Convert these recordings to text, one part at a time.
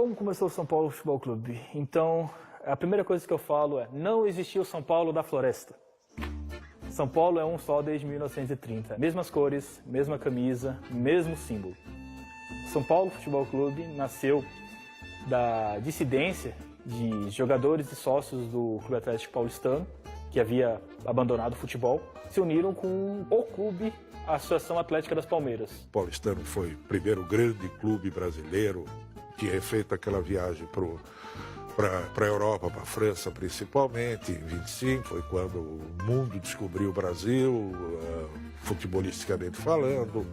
como começou o São Paulo Futebol Clube? Então, a primeira coisa que eu falo é, não existiu o São Paulo da Floresta. São Paulo é um só desde 1930. Mesmas cores, mesma camisa, mesmo símbolo. São Paulo Futebol Clube nasceu da dissidência de jogadores e sócios do Clube Atlético Paulistano, que havia abandonado o futebol, se uniram com o clube, a Associação Atlética das Palmeiras. O Paulistano foi o primeiro grande clube brasileiro, tinha feito aquela viagem para a Europa, para a França principalmente, em 25, foi quando o mundo descobriu o Brasil, futebolisticamente falando.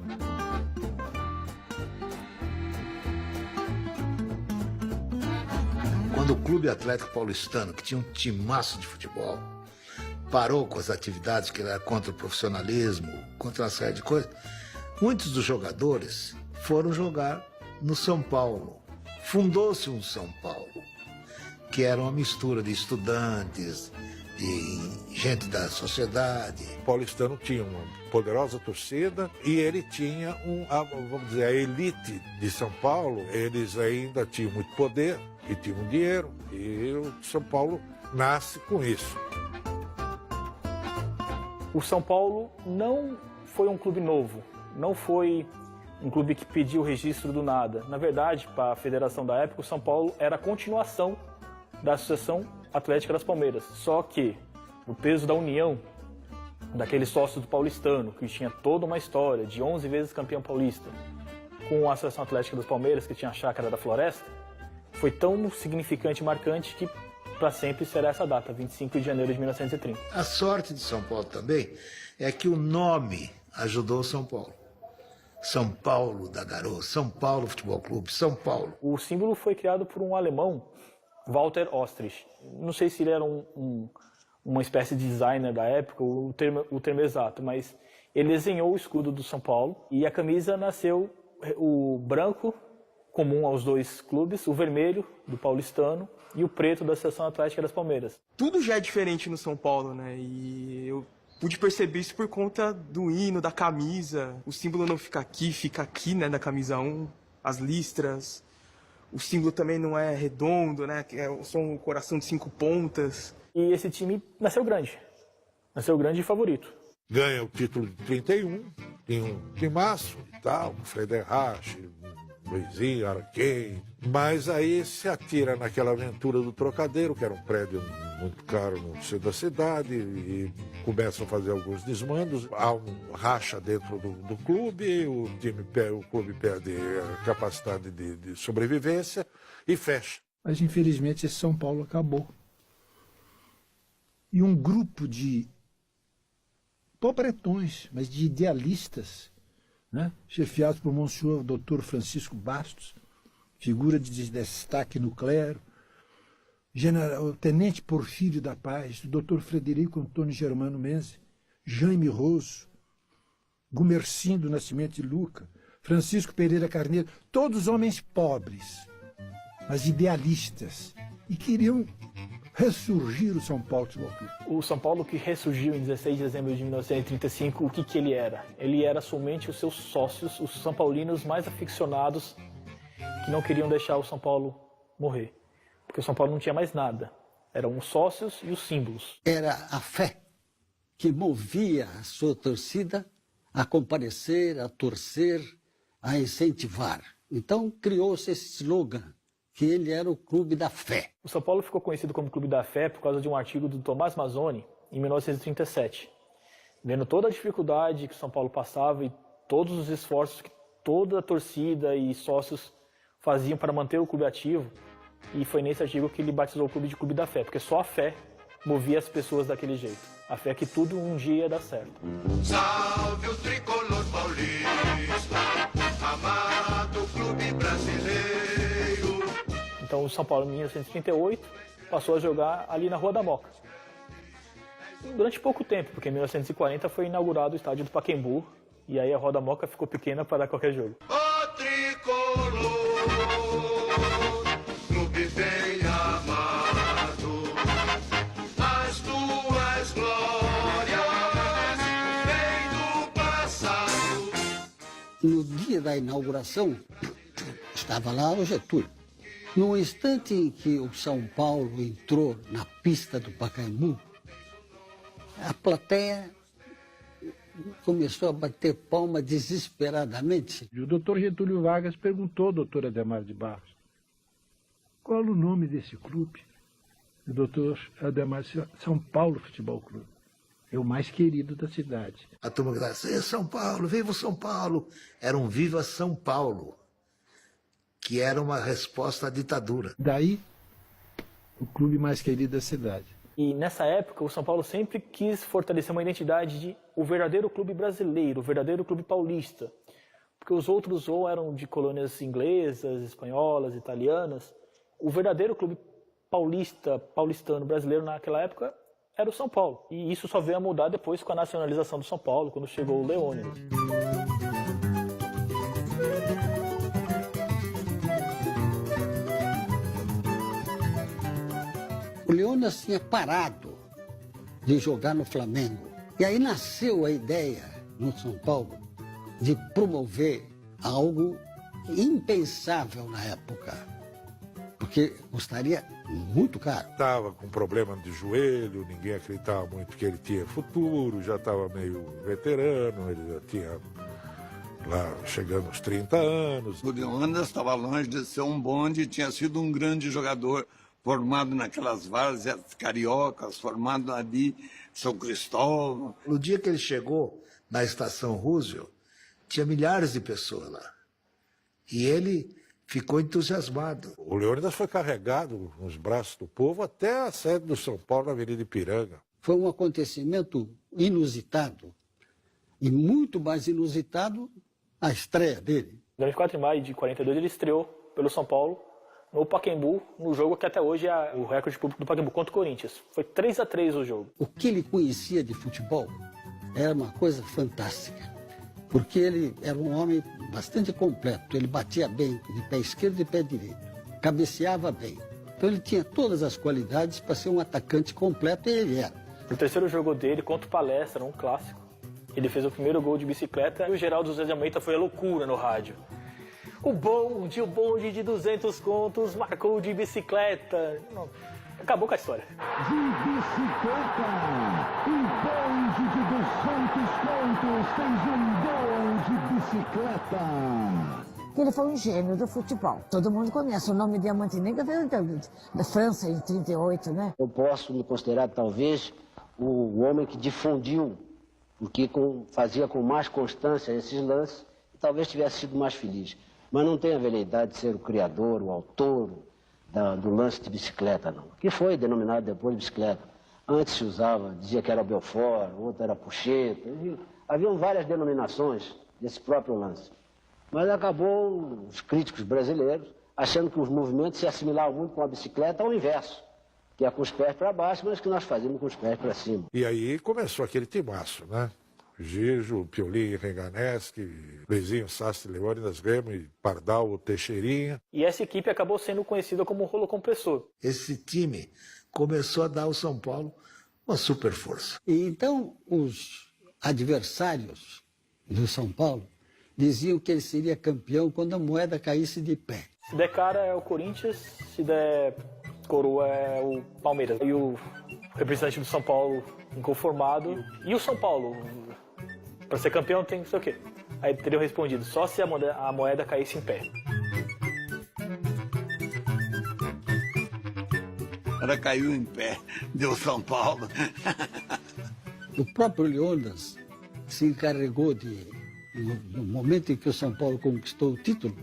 Quando o Clube Atlético Paulistano, que tinha um timaço de futebol, parou com as atividades que era contra o profissionalismo, contra uma série de coisas, muitos dos jogadores foram jogar no São Paulo. Fundou-se um São Paulo, que era uma mistura de estudantes, de gente da sociedade. O Paulistano tinha uma poderosa torcida e ele tinha vamos dizer, a elite de São Paulo, eles ainda tinham muito poder e tinham dinheiro, e o São Paulo nasce com isso. O São Paulo não foi um clube novo, não foi um clube que pediu registro do nada. Na verdade, para a federação da época, o São Paulo era a continuação da Associação Atlética das Palmeiras. Só que, no peso da união daqueles sócios do Paulistano, que tinha toda uma história de 11 vezes campeão paulista, com a Associação Atlética das Palmeiras, que tinha a Chácara da Floresta, foi tão significante e marcante que para sempre será essa data, 25 de janeiro de 1930. A sorte de São Paulo também é que o nome ajudou São Paulo. São Paulo da Garoa, São Paulo Futebol Clube, São Paulo. O símbolo foi criado por um alemão, Walter Ostrich. Não sei se ele era uma espécie de designer da época, o termo exato, mas ele desenhou o escudo do São Paulo e a camisa nasceu o branco, comum aos dois clubes, o vermelho do Paulistano e o preto da Associação Atlética das Palmeiras. Tudo já é diferente no São Paulo, né? E eu pude perceber isso por conta do hino, da camisa. O símbolo não fica aqui, né, da camisa 1. As listras. O símbolo também não é redondo, né? É só um coração de 5 pontas. E esse time nasceu grande e favorito. Ganha o título de 31, tem um timaço e tal, Frederich, Luizinho, Araquém, mas aí se atira naquela aventura do Trocadeiro, que era um prédio muito caro no centro da cidade, e começam a fazer alguns desmandos, há um racha dentro do clube, o clube perde a capacidade de sobrevivência e fecha. Mas infelizmente esse São Paulo acabou. E um grupo de pobretões, mas de idealistas, né? Chefiados por Monsenhor Dr. Francisco Bastos, figura de destaque no clero, o Tenente Porfírio da Paz, o Dr. Frederico Antônio Germano Menze, Jaime Rosso, Gumercindo do Nascimento de Luca, Francisco Pereira Carneiro, todos homens pobres, mas idealistas, e queriam ressurgir o São Paulo Futebol Clube. O São Paulo que ressurgiu em 16 de dezembro de 1935, o que ele era? Ele era somente os seus sócios, os são paulinos mais aficionados, que não queriam deixar o São Paulo morrer. Porque o São Paulo não tinha mais nada. Eram os sócios e os símbolos. Era a fé que movia a sua torcida a comparecer, a torcer, a incentivar. Então criou-se esse slogan, que ele era o Clube da Fé. O São Paulo ficou conhecido como Clube da Fé por causa de um artigo do Tomás Mazzoni, em 1937. Vendo toda a dificuldade que o São Paulo passava e todos os esforços que toda a torcida e sócios faziam para manter o clube ativo, e foi nesse artigo que ele batizou o clube de Clube da Fé, porque só a fé movia as pessoas daquele jeito. A fé que tudo um dia ia dar certo. Salve o tricolor paulista, amado clube brasileiro. Então o São Paulo, em 1938, passou a jogar ali na Rua da Moca. Durante pouco tempo, porque em 1940 foi inaugurado o estádio do Pacaembu, e aí a Rua da Moca ficou pequena para dar qualquer jogo. O tricolor, clube bem amado, as tuas glórias vêm do passado. No dia da inauguração, estava lá o Getúlio. No instante em que o São Paulo entrou na pista do Pacaembu, a plateia começou a bater palma desesperadamente. E o doutor Getúlio Vargas perguntou ao doutor Adhemar de Barros qual o nome desse clube. O doutor Adhemar disse: São Paulo Futebol Clube. É o mais querido da cidade. A turma gritava, São Paulo, viva o São Paulo. Era um Viva São Paulo, que era uma resposta à ditadura. Daí, o clube mais querido da cidade. E nessa época, o São Paulo sempre quis fortalecer uma identidade de o verdadeiro clube brasileiro, o verdadeiro clube paulista. Porque os outros ou eram de colônias inglesas, espanholas, italianas. O verdadeiro clube paulistano, brasileiro naquela época era o São Paulo. E isso só veio a mudar depois com a nacionalização do São Paulo, quando chegou o Leônidas. O Leônidas tinha parado de jogar no Flamengo. E aí nasceu a ideia, no São Paulo, de promover algo impensável na época. Porque custaria muito caro. Estava com problema de joelho, ninguém acreditava muito que ele tinha futuro, já estava meio veterano, ele já tinha lá chegando aos 30 anos. O Leônidas estava longe de ser um bonde, tinha sido um grande jogador, formado naquelas várzeas cariocas, formado ali em São Cristóvão. No dia que ele chegou na estação Roosevelt, tinha milhares de pessoas lá. E ele ficou entusiasmado. O Leônidas foi carregado nos braços do povo até a sede do São Paulo, na Avenida Ipiranga. Foi um acontecimento inusitado. E muito mais inusitado a estreia dele. No 24 de maio de 42, ele estreou pelo São Paulo, no Pacaembu, no jogo que até hoje é o recorde público do Pacaembu contra o Corinthians. Foi 3-3 o jogo. O que ele conhecia de futebol era uma coisa fantástica, porque ele era um homem bastante completo. Ele batia bem de pé esquerdo e pé direito, cabeceava bem. Então ele tinha todas as qualidades para ser um atacante completo, e ele era. No terceiro jogo dele, contra o Palestra, um clássico, ele fez o primeiro gol de bicicleta e o Geraldo José de Almeida foi a loucura no rádio. O bonde de 200 contos marcou de bicicleta. Não, acabou com a história. De bicicleta, um bonde de 200 contos fez um gol de bicicleta. Ele foi um gênio do futebol. Todo mundo conhece o nome de Diamante Negro, veio da França em 38, né? Eu posso me considerar talvez o homem que difundiu, porque fazia com mais constância esses lances, e talvez tivesse sido mais feliz. Mas não tem a veleidade de ser o criador, o autor do lance de bicicleta, não. Que foi denominado depois de bicicleta. Antes se usava, dizia que era Belfort, outro era Pucheta. Haviam várias denominações desse próprio lance. Mas acabou os críticos brasileiros achando que os movimentos se assimilavam muito com a bicicleta ao inverso, que é com os pés para baixo, mas que nós fazíamos com os pés para cima. E aí começou aquele timaço, né? Gijo, Piolim, Renganeschi, Luizinho, Sastre, Leônidas, Remy, Pardal, Teixeirinha. E essa equipe acabou sendo conhecida como rolo compressor. Esse time começou a dar ao São Paulo uma super força. E então os adversários do São Paulo diziam que ele seria campeão quando a moeda caísse de pé. Se der cara é o Corinthians, se der coroa é o Palmeiras. E o representante do São Paulo inconformado. E o São Paulo? Para ser campeão tem não sei o quê. Aí teriam respondido, só se a moeda caísse em pé. Ela caiu em pé, deu São Paulo. O próprio Leônidas se encarregou no momento em que o São Paulo conquistou o título,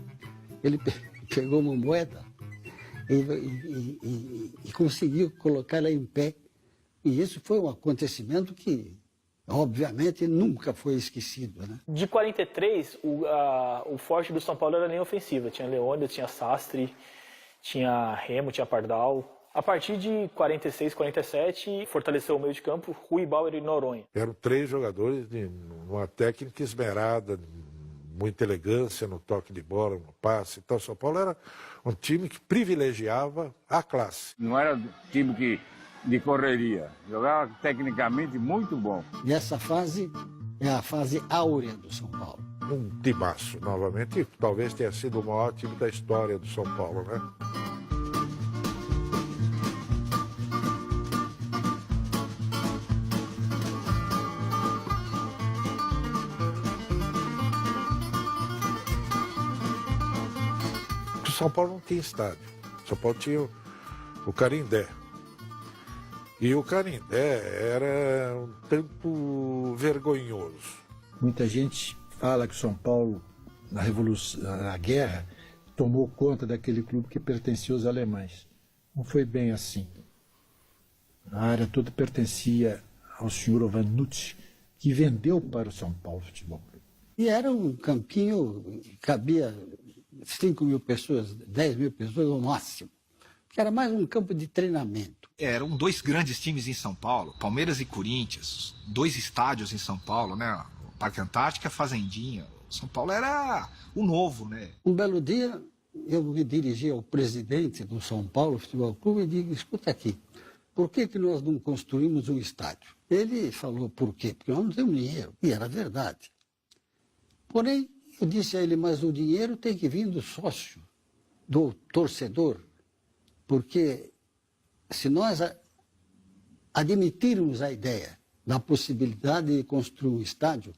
ele pegou uma moeda e conseguiu colocá-la em pé. E isso foi um acontecimento que, obviamente, nunca foi esquecido, né? De 43, o forte do São Paulo era a linha ofensiva. Tinha Leônidas, tinha Sastre, tinha Remo, tinha Pardal. A partir de 46, 47, fortaleceu o meio de campo, Rui, Bauer e Noronha. Eram 3 jogadores de uma técnica esmerada, muita elegância no toque de bola, no passe. Então, o São Paulo era um time que privilegiava a classe. Não era time de correria, jogava tecnicamente muito bom. E essa fase é a fase áurea do São Paulo. Um timaço, novamente, e talvez tenha sido o maior time da história do São Paulo, né? São Paulo não tinha estádio. São Paulo tinha o Canindé. E o Canindé era um tanto vergonhoso. Muita gente fala que o São Paulo, na Revolução, na guerra, tomou conta daquele clube que pertencia aos alemães. Não foi bem assim. A área toda pertencia ao senhor Ovanucci, que vendeu para o São Paulo Futebol Clube. E era um campinho que cabia 5.000 pessoas, 10.000 pessoas no máximo. Que era mais um campo de treinamento. Eram dois grandes times em São Paulo, Palmeiras e Corinthians, dois estádios em São Paulo, né? O Parque Antártica, a Fazendinha. São Paulo era o novo, né? Um belo dia, eu me dirigi ao presidente do São Paulo Futebol Clube e digo, escuta aqui, por que nós não construímos um estádio? Ele falou, por quê? Porque nós não temos dinheiro. E era verdade. Porém, eu disse a ele, mas o dinheiro tem que vir do sócio, do torcedor. Porque se nós admitirmos a ideia da possibilidade de construir um estádio,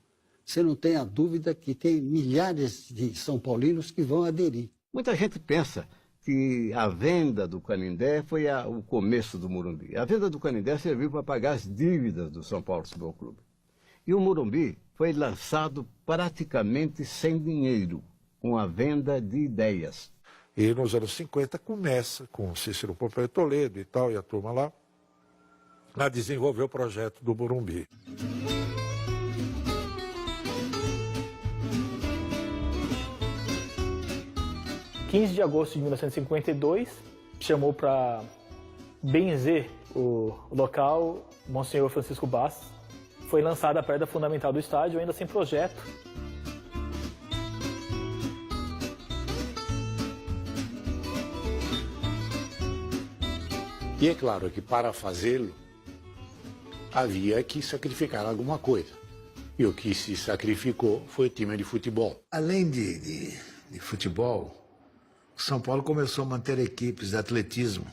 você não tem a dúvida que tem milhares de São Paulinos que vão aderir. Muita gente pensa que a venda do Canindé foi o começo do Morumbi. A venda do Canindé serviu para pagar as dívidas do São Paulo Futebol Clube. E o Morumbi foi lançado praticamente sem dinheiro, com a venda de ideias. E nos anos 50 começa com Cícero Pompeu Toledo e tal, e a turma lá, a desenvolver o projeto do Morumbi. Em 15 de agosto de 1952, chamou para benzer o local Monsenhor Francisco Bastos. Foi lançada a pedra fundamental do estádio, ainda sem projeto. E é claro que para fazê-lo, havia que sacrificar alguma coisa. E o que se sacrificou foi o time de futebol. Além de futebol, o São Paulo começou a manter equipes de atletismo.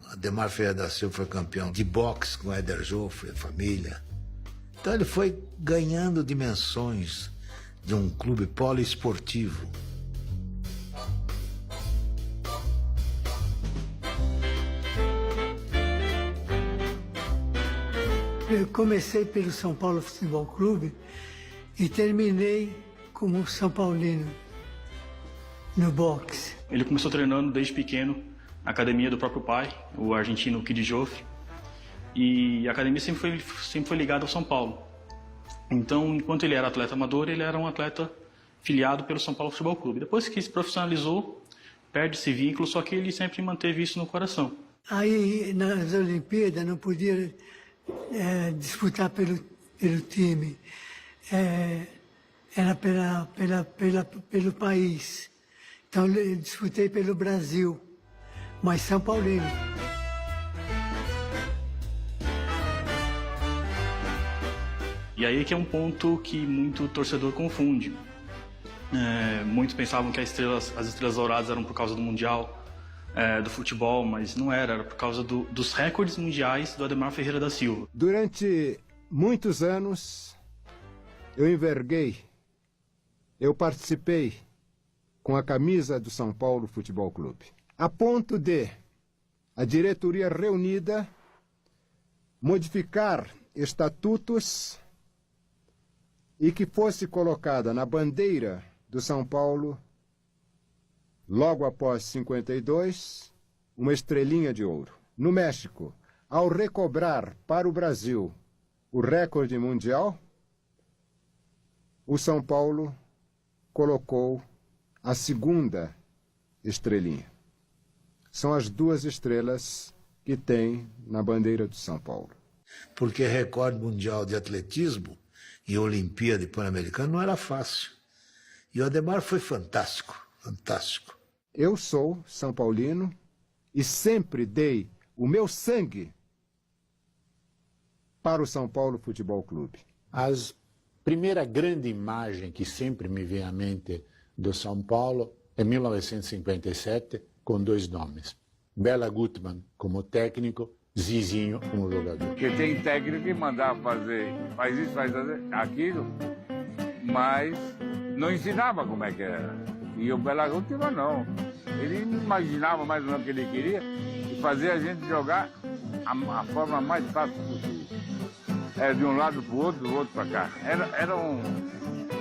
Ademar Ferreira da Silva foi campeão de boxe com Éder Joffre, a família. Então ele foi ganhando dimensões de um clube poliesportivo. Eu comecei pelo São Paulo Futebol Clube e terminei como São Paulino no boxe. Ele começou treinando desde pequeno na academia do próprio pai, o argentino Kid Joffre, e a academia sempre foi ligada ao São Paulo. Então, enquanto ele era atleta amador, ele era um atleta filiado pelo São Paulo Futebol Clube. Depois que se profissionalizou, perde esse vínculo, só que ele sempre manteve isso no coração. Aí, nas Olimpíadas, não podia disputar pelo time. Era pelo país. Então, eu disputei pelo Brasil, mas São Paulino. E aí que é um ponto que muito torcedor confunde. Muitos pensavam que as estrelas douradas eram por causa do Mundial, do futebol, mas não era por causa dos recordes mundiais do Ademar Ferreira da Silva. Durante muitos anos, eu participei com a camisa do São Paulo Futebol Clube, a ponto de a diretoria reunida modificar estatutos e que fosse colocada na bandeira do São Paulo, logo após 52, uma estrelinha de ouro. No México, ao recobrar para o Brasil o recorde mundial, o São Paulo colocou a segunda estrelinha. São as duas estrelas que tem na bandeira do São Paulo. Porque recorde mundial de atletismo e Olimpíada e Pan-Americano não era fácil. E o Ademar foi fantástico, fantástico. Eu sou São Paulino e sempre dei o meu sangue para o São Paulo Futebol Clube. A primeira grande imagem que sempre me vem à mente do São Paulo é 1957, com dois nomes. Bela Gutmann como técnico, Zizinho como jogador. Porque tem técnico que mandava fazer, faz isso, faz aquilo, mas não ensinava como é que era. E o Bela Guttmann não. Ele imaginava mais ou menos o que ele queria e fazia a gente jogar a forma mais fácil possível. Era de um lado para o outro, do outro para cá. Era um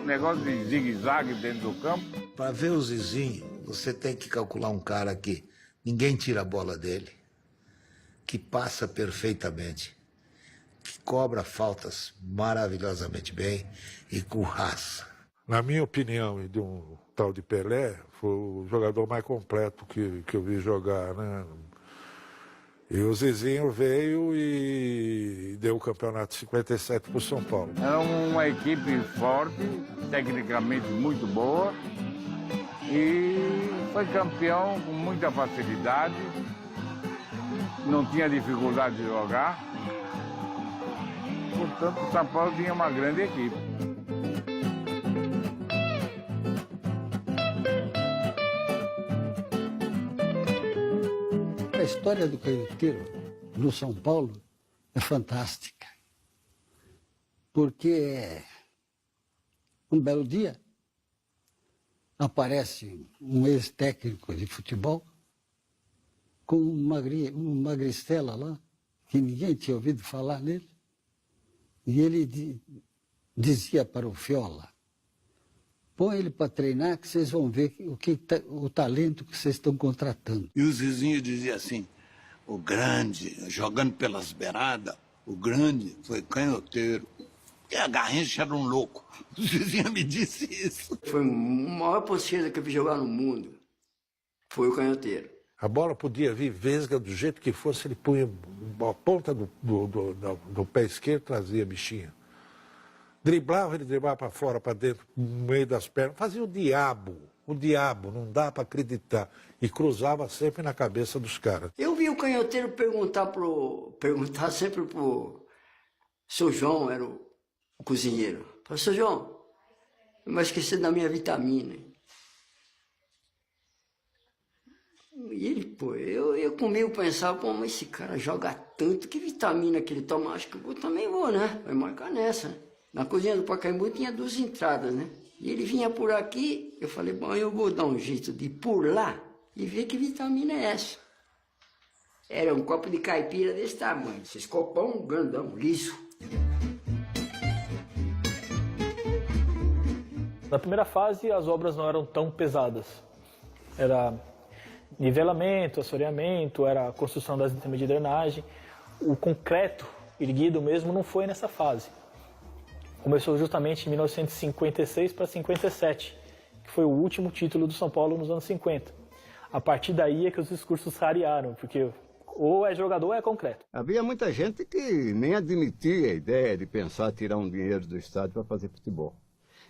negócio de zigue-zague dentro do campo. Para ver o Zizinho, você tem que calcular um cara que ninguém tira a bola dele, que passa perfeitamente, que cobra faltas maravilhosamente bem e com raça. Na minha opinião, e de um tal de Pelé, foi o jogador mais completo que eu vi jogar, né? E o Zizinho veio e deu o campeonato 57 para o São Paulo. Era uma equipe forte, tecnicamente muito boa, e foi campeão com muita facilidade, não tinha dificuldade de jogar. Portanto, o São Paulo tinha uma grande equipe. A história do canhoteiro no São Paulo é fantástica, porque um belo dia aparece um ex-técnico de futebol com uma magricela lá, que ninguém tinha ouvido falar nele, e ele dizia para o Fiola: põe ele para treinar que vocês vão ver o talento que vocês estão contratando. E o Zizinho dizia assim, o grande, jogando pelas beiradas, o grande foi canhoteiro. E a Garrincha era um louco. O Zizinho me disse isso. Foi a maior ponceira que eu vi jogar no mundo. Foi o canhoteiro. A bola podia vir vesga do jeito que fosse, ele punha a ponta do pé esquerdo, trazia a bichinha. Driblava, ele driblava para fora, para dentro, no meio das pernas. Fazia o diabo, não dá para acreditar. E cruzava sempre na cabeça dos caras. Eu vi o canhoteiro perguntar sempre pro seu João, era o cozinheiro. Falei: seu João, eu me esqueci da minha vitamina. E ele, pô, eu comigo pensava: pô, mas esse cara joga tanto, que vitamina que ele toma? Acho que eu também vou, né? Vai marcar nessa. Na cozinha do Pacaembu tinha 2 entradas, né? E ele vinha por aqui, eu falei: bom, eu vou dar um jeito de ir por lá e ver que vitamina é essa. Era um copo de caipira desse tamanho, esses copão grandão, liso. Na primeira fase, as obras não eram tão pesadas. Era nivelamento, assoreamento, era a construção das sistemas de drenagem. O concreto erguido mesmo não foi nessa fase. Começou justamente em 1956 para 57, que foi o último título do São Paulo nos anos 50. A partir daí é que os discursos rarearam, porque ou é jogador ou é concreto. Havia muita gente que nem admitia a ideia de pensar tirar um dinheiro do estádio para fazer futebol.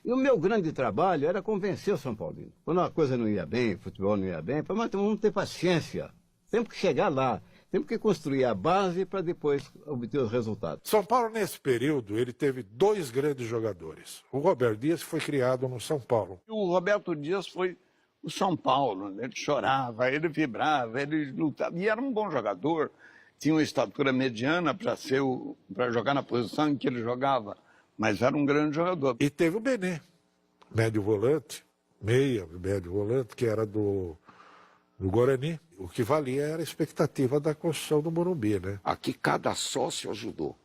E o meu grande trabalho era convencer o São Paulino. Quando uma coisa não ia bem, o futebol não ia bem, mas vamos ter paciência. Temos que chegar lá. Temos que construir a base para depois obter os resultados. São Paulo, nesse período, ele teve 2 grandes jogadores. O Roberto Dias foi criado no São Paulo. O Roberto Dias foi o São Paulo, né? Ele chorava, ele vibrava, ele lutava. E era um bom jogador, tinha uma estatura mediana para jogar na posição em que ele jogava, mas era um grande jogador. E teve o Benê, médio volante, médio volante, que era do Guarani. O que valia era a expectativa da construção do Morumbi, né? Aqui cada sócio ajudou.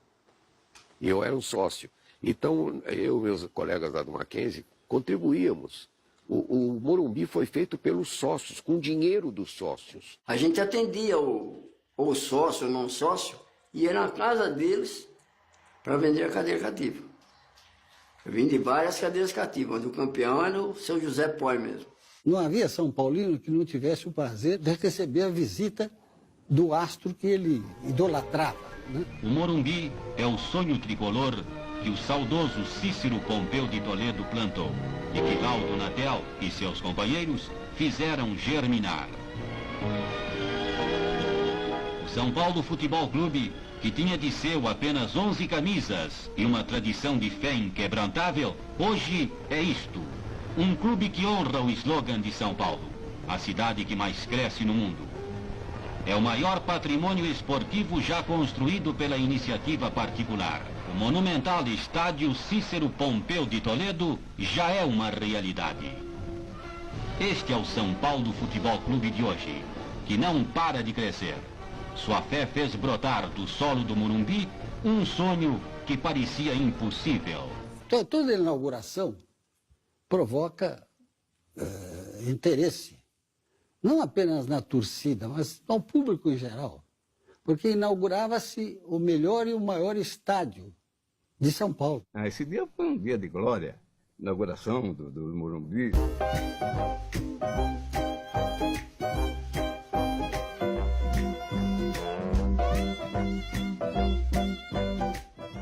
E eu era um sócio. Então, eu e meus colegas lá do Mackenzie contribuíamos. O Morumbi foi feito pelos sócios, com dinheiro dos sócios. A gente atendia o sócio, o não sócio, e ia na casa deles para vender a cadeira cativa. Eu vim de várias cadeiras cativas, onde o campeão era o seu José Poi mesmo. Não havia São Paulino que não tivesse o prazer de receber a visita do astro que ele idolatrava, né? O Morumbi é o sonho tricolor que o saudoso Cícero Pompeu de Toledo plantou e que Valdo Natel e seus companheiros fizeram germinar. O São Paulo Futebol Clube, que tinha de seu apenas 11 camisas e uma tradição de fé inquebrantável, hoje é isto. Um clube que honra o slogan de São Paulo, a cidade que mais cresce no mundo. É o maior patrimônio esportivo já construído pela iniciativa particular. O monumental estádio Cícero Pompeu de Toledo já é uma realidade. Este é o São Paulo Futebol Clube de hoje, que não para de crescer. Sua fé fez brotar do solo do Morumbi um sonho que parecia impossível. Toda inauguração provoca interesse, não apenas na torcida, mas no público em geral, porque inaugurava-se o melhor e o maior estádio de São Paulo. Esse dia foi um dia de glória, inauguração do Morumbi.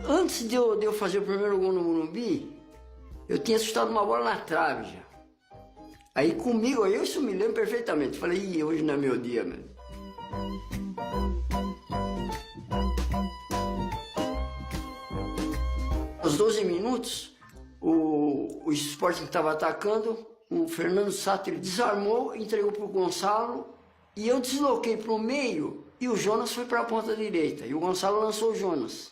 Antes de eu fazer o primeiro gol no Morumbi, eu tinha assustado uma bola na trave já. Aí comigo, isso me lembro perfeitamente. Falei, ih, hoje não é meu dia mesmo. Aos 12 minutos, o Sporting que estava atacando, o Fernando Sato, ele desarmou, entregou para o Gonçalo, e eu desloquei para o meio, e o Jonas foi para a ponta direita, e o Gonçalo lançou o Jonas.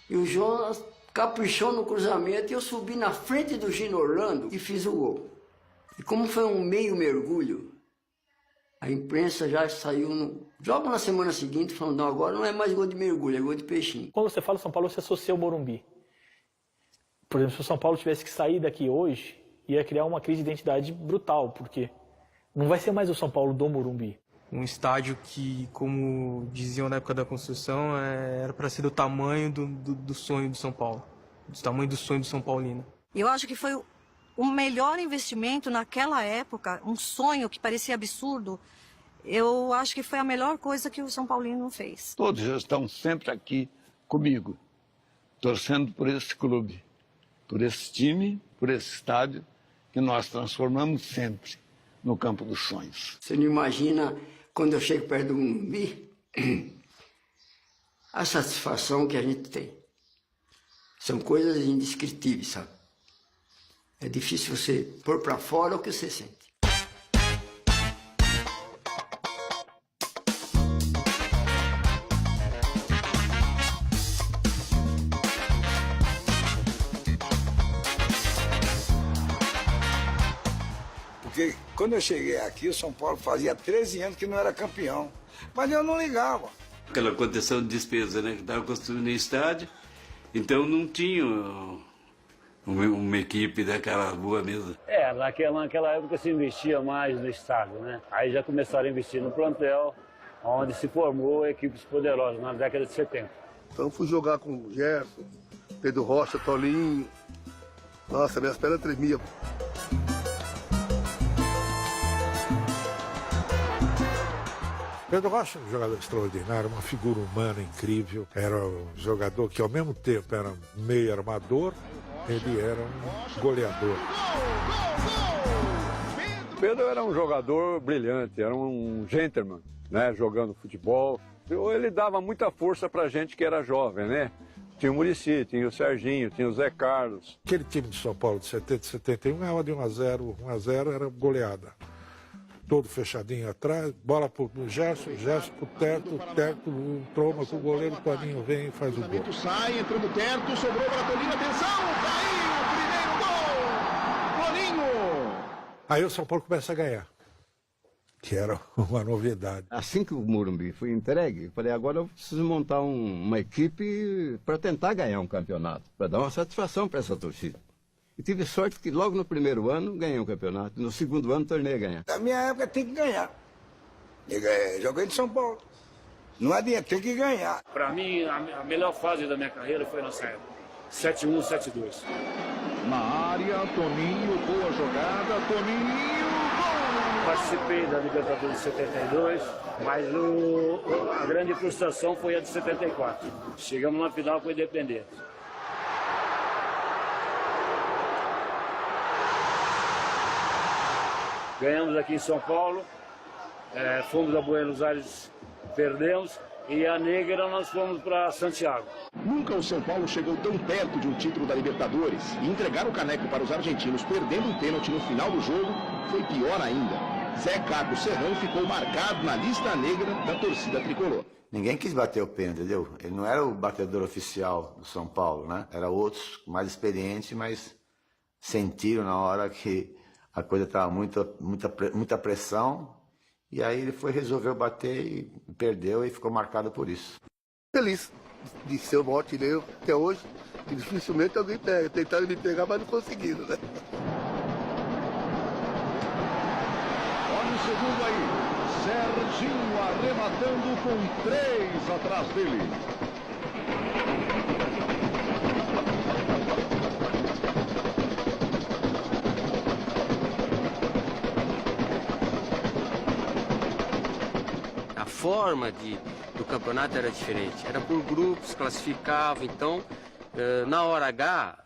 E o Jonas caprichou no cruzamento, e eu subi na frente do Gino Orlando e fiz o gol. E como foi um meio mergulho, a imprensa já saiu logo na semana seguinte falando, não, agora não é mais gol de mergulho, é gol de peixinho. Quando você fala São Paulo, você associa o Morumbi. Por exemplo, se o São Paulo tivesse que sair daqui hoje, ia criar uma crise de identidade brutal, porque não vai ser mais o São Paulo do Morumbi. Um estádio que, como diziam na época da construção, era para ser do tamanho do sonho do São Paulo, do tamanho do sonho do São Paulino. Eu acho que foi o melhor investimento naquela época, um sonho que parecia absurdo. Eu acho que foi a melhor coisa que o São Paulino fez. Todos estão sempre aqui comigo, torcendo por esse clube, por esse time, por esse estádio, que nós transformamos sempre no campo dos sonhos. Você não imagina, quando eu chego perto do Morumbi, a satisfação que a gente tem. São coisas indescritíveis, sabe? É difícil você pôr para fora o que você sente. Porque quando eu cheguei aqui, o São Paulo fazia 13 anos que não era campeão. Mas eu não ligava. Aquela contenção de despesa, né? Que estava construindo o estádio, então não tinha uma equipe daquela boa mesmo. Naquela época se investia mais no estádio, né? Aí já começaram a investir no plantel, onde se formou equipes poderosas na década de 70. Então fui jogar com o Gerson, Pedro Rocha, Tolinho. Nossa, minhas pernas tremiam. Pedro Rocha era um jogador extraordinário, uma figura humana incrível. Era um jogador que ao mesmo tempo era meio armador, ele era um goleador. Pedro era um jogador brilhante, era um gentleman, né, jogando futebol. Ele dava muita força pra gente que era jovem, né? Tinha o Muricy, tinha o Serginho, tinha o Zé Carlos. Aquele time de São Paulo de 70 e 71 ganhava de 1-0, 1-0 era goleada. Todo fechadinho atrás, bola pro Gerson pro teto, troma com o goleiro, o Toninho vem e faz o gol. Sai, entrou no teto, sobrou para Toninho, atenção, caiu o primeiro gol, Toninho! Aí o São Paulo começa a ganhar, que era uma novidade. Assim que o Morumbi foi entregue, eu falei, agora eu preciso montar uma equipe para tentar ganhar um campeonato, para dar uma satisfação para essa torcida. E tive sorte que logo no primeiro ano ganhei um campeonato. No segundo ano tornei a ganhar. Na minha época tem que ganhar. Joguei de São Paulo. Não adianta, tem que ganhar. Para mim, a melhor fase da minha carreira foi nessa época. 7-1, 7-2. Na área, Toninho, boa jogada, Toninho, gol! Participei da Libertadores de 72, mas a grande frustração foi a de 74. Chegamos na final com o Independente. Ganhamos aqui em São Paulo, fomos a Buenos Aires, perdemos, e a negra nós fomos para Santiago. Nunca o São Paulo chegou tão perto de um título da Libertadores e entregar o caneco para os argentinos perdendo um pênalti no final do jogo foi pior ainda. Zé Carlos Serrão ficou marcado na lista negra da torcida tricolor. Ninguém quis bater o pênalti, entendeu? Ele não era o batedor oficial do São Paulo, né? Era outros mais experientes, mas sentiram na hora que a coisa estava muita pressão, e aí ele resolveu bater e perdeu e ficou marcado por isso. Feliz de ser o maior artilheiro até hoje, que dificilmente alguém pega. Tentaram me pegar, mas não conseguiram, né? Olha o segundo aí. Serginho arrematando com 3 atrás dele. A forma do campeonato era diferente. Era por grupos, classificava. Então, na hora H,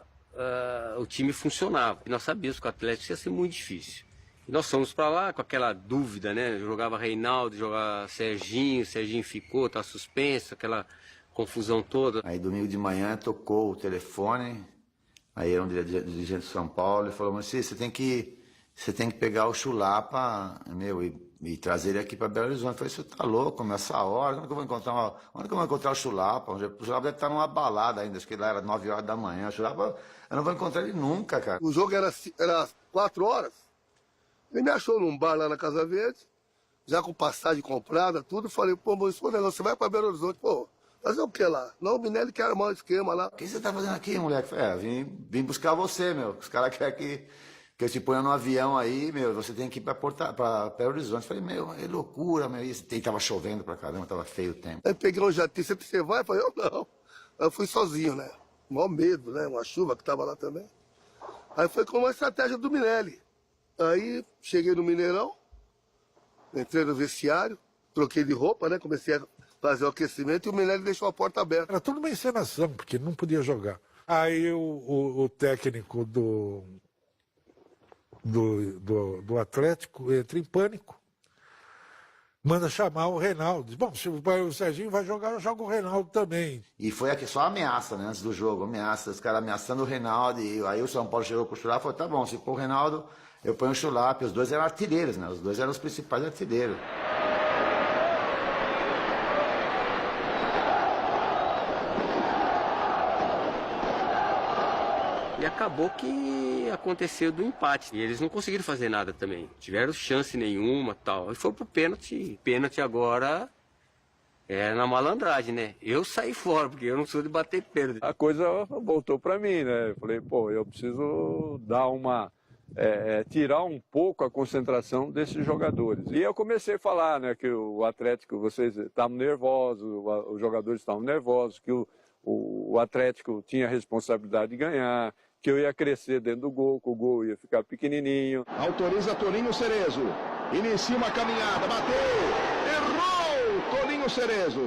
o time funcionava. E nós sabíamos que o Atlético ia ser muito difícil. E nós fomos para lá com aquela dúvida, né? Jogava Reinaldo, jogava Serginho ficou, tá suspenso, aquela confusão toda. Aí domingo de manhã tocou o telefone, aí era um dirigente de São Paulo, e falou, mas você tem que pegar o Chulapa, e trazer ele aqui para Belo Horizonte. Eu falei, você tá louco, nessa hora, onde que eu vou encontrar o Chulapa? O Chulapa deve estar numa balada ainda, acho que lá era 9 horas da manhã. O Chulapa, eu não vou encontrar ele nunca, cara. O jogo era 4 horas. Ele me achou num bar lá na Casa Verde, já com passagem comprada, tudo. Falei, pô, mas esse negócio, você vai para Belo Horizonte, pô, fazer o que lá? Não, o Minelli quer armar o esquema lá. O que você tá fazendo aqui, moleque? Falei, vim buscar você, meu. Os caras querem que eu te ponha no avião aí, meu, você tem que ir para Belo Horizonte. Falei, meu, é loucura, meu. E tava chovendo pra caramba, tava feio o tempo. Aí peguei um jatinho, sempre você vai? Eu falei, eu não. Aí eu fui sozinho, né? Mó medo, né? Uma chuva que tava lá também. Aí foi com uma estratégia do Minelli. Aí cheguei no Mineirão, entrei no vestiário, troquei de roupa, né? Comecei a fazer o aquecimento e o Minelli deixou a porta aberta. Era tudo uma encenação, porque não podia jogar. Aí o técnico do Atlético entra em pânico, manda chamar o Reinaldo. Diz, bom, se o Serginho vai jogar, eu jogo o Reinaldo também. E foi aqui só ameaça, né? Antes do jogo, os caras ameaçando o Reinaldo. E aí o São Paulo chegou com o Chulapa e falou, tá bom, se for o Reinaldo, eu ponho o Chulapa. Os dois eram artilheiros, né? Os dois eram os principais artilheiros. E acabou que aconteceu do empate. E eles não conseguiram fazer nada também. Tiveram chance nenhuma, tal. E foi pro pênalti. Pênalti agora é na malandragem, né? Eu saí fora, porque eu não sou de bater pênalti. A coisa voltou para mim, né? Eu falei, pô, eu preciso dar tirar um pouco a concentração desses jogadores. E eu comecei a falar, né, que o Atlético, vocês estavam nervosos, os jogadores estavam nervosos, que o Atlético tinha a responsabilidade de ganhar, que eu ia crescer dentro do gol, que o gol ia ficar pequenininho. Autoriza Toninho Cerezo. Inicia uma caminhada, bateu, errou, Toninho Cerezo.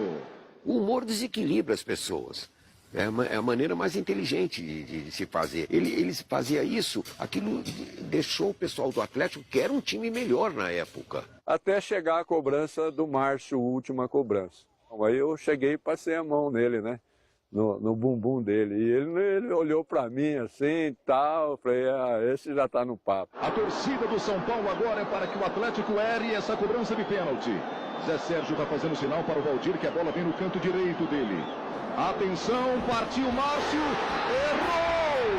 O humor desequilibra as pessoas. É a maneira mais inteligente de se fazer. Ele fazia isso, aquilo deixou o pessoal do Atlético, que era um time melhor na época. Até chegar a cobrança do Márcio, última cobrança. Aí eu cheguei e passei a mão nele, né? No bumbum dele. E ele olhou pra mim assim e tal. Falei, esse já tá no papo. A torcida do São Paulo agora é para que o Atlético erre essa cobrança de pênalti. Zé Sérgio tá fazendo sinal para o Valdir que a bola vem no canto direito dele. Atenção, partiu Márcio, errou!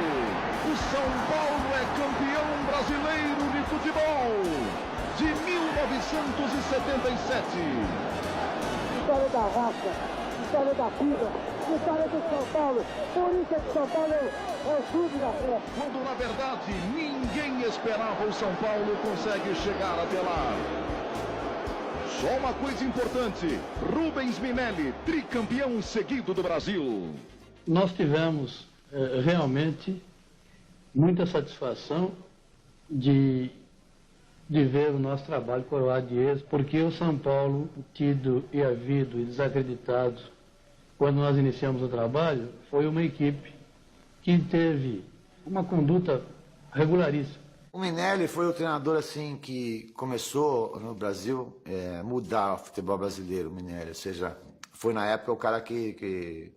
O São Paulo é campeão brasileiro de futebol de 1977. Vitória da raça, vitória da vida, vitória do São Paulo. Por isso é que São Paulo é o clube da fé. Quando na verdade ninguém esperava, o São Paulo consegue chegar até lá. Só uma coisa importante, Rubens Minelli, tricampeão seguido do Brasil. Nós tivemos realmente muita satisfação de ver o nosso trabalho coroado de êxito, porque o São Paulo, tido e havido e desacreditado, quando nós iniciamos o trabalho, foi uma equipe que teve uma conduta regularíssima. O Minelli foi o treinador assim que começou no Brasil mudar o futebol brasileiro, o Minelli. Ou seja, foi na época o cara que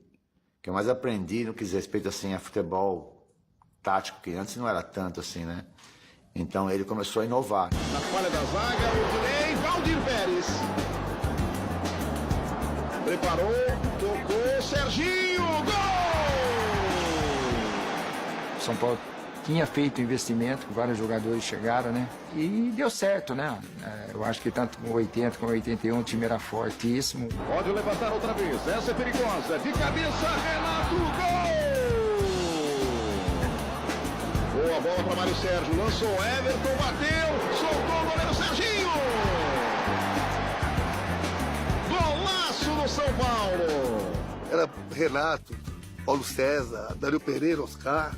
eu mais aprendi no que diz respeito assim, a futebol tático, que antes não era tanto assim, né? Então ele começou a inovar. Na falha da zaga, o Dinei, Valdir Pérez. Preparou, tocou, Serginho, gol! São Paulo tinha feito investimento, vários jogadores chegaram, né? E deu certo, né? Eu acho que tanto com 80 como 81 o time era fortíssimo. Pode levantar outra vez, essa é perigosa. De cabeça, Renato, gol! Boa bola para Mário Sérgio, lançou Everton, bateu, soltou o goleiro Serginho! Golaço do São Paulo! Era Renato, Paulo César, Dario Pereira, Oscar.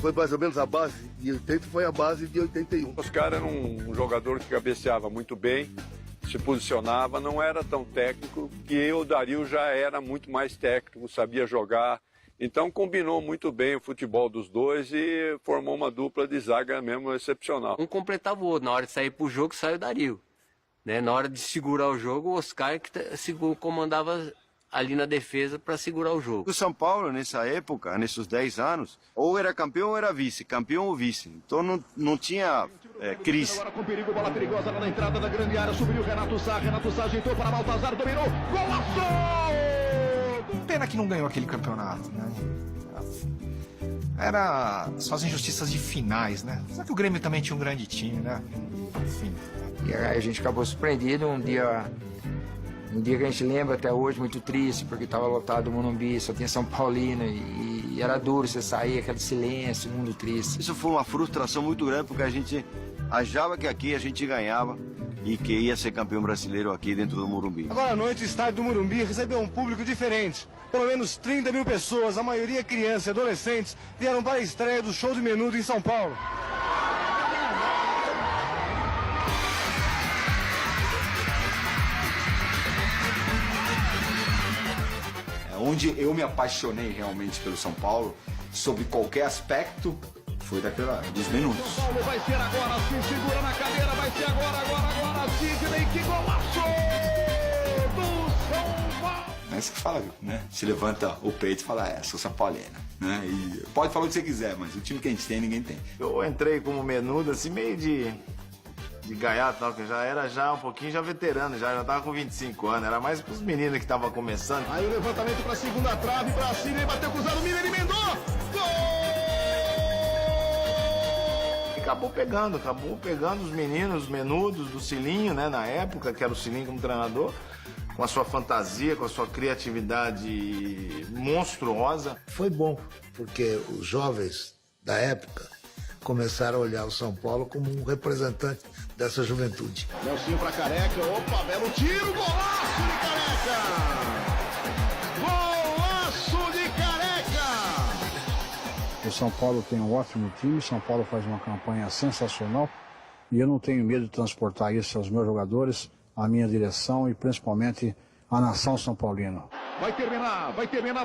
Foi mais ou menos a base de 80, foi a base de 81. Oscar era um jogador que cabeceava muito bem, se posicionava, não era tão técnico, que o Dario já era muito mais técnico, sabia jogar. Então combinou muito bem o futebol dos dois e formou uma dupla de zaga mesmo excepcional. Um completava o outro. Na hora de sair pro jogo, saiu o Dario. Né? Na hora de segurar o jogo, o Oscar que comandava ali na defesa para segurar o jogo. O São Paulo, nessa época, nesses 10 anos, ou era campeão ou era vice, campeão ou vice. Então não tinha crise. Agora com perigo, bola perigosa na entrada da grande área, subiu Renato Sá ajeitou para Baltazar, dominou, golaço! Pena que não ganhou aquele campeonato, né? Era só as injustiças de finais, né? Só que o Grêmio também tinha um grande time, né? Enfim. E aí a gente acabou surpreendido um dia que a gente lembra até hoje, muito triste, porque estava lotado o Morumbi, só tinha São Paulino e era duro você sair, aquele silêncio, mundo triste. Isso foi uma frustração muito grande, porque a gente achava que aqui a gente ganhava e que ia ser campeão brasileiro aqui dentro do Morumbi. Agora à noite o estádio do Morumbi recebeu um público diferente. Pelo menos 30 mil pessoas, a maioria crianças e adolescentes, vieram para a estreia do show de Menudo em São Paulo. Onde eu me apaixonei realmente pelo São Paulo, sobre qualquer aspecto, foi dos minutos. São Paulo vai ser agora, se segura na cadeira, vai ser agora, Sidney, que golaço do São Paulo! É isso que fala, né? Se levanta o peito e fala, sou São Paulino, né? E pode falar o que você quiser, mas o time que a gente tem, ninguém tem. Eu entrei como Menudo, assim, meio de gaiato, tal, que já era um pouquinho já veterano, já tava com 25 anos, era mais pros meninos que estavam começando. Aí o levantamento pra segunda trave, pra cima, bateu cruzado, Miller emendou! Gol! Acabou pegando os meninos, os Menudos do Cilinho, né, na época, que era o Cilinho como treinador, com a sua fantasia, com a sua criatividade monstruosa. Foi bom, porque os jovens da época começaram a olhar o São Paulo como um representante dessa juventude. Nelsinho pra Careca, opa, belo tiro, golaço de Careca! Golaço de Careca! O São Paulo tem um ótimo time, São Paulo faz uma campanha sensacional e eu não tenho medo de transportar isso aos meus jogadores, à minha direção e principalmente à nação São Paulino. Vai terminar,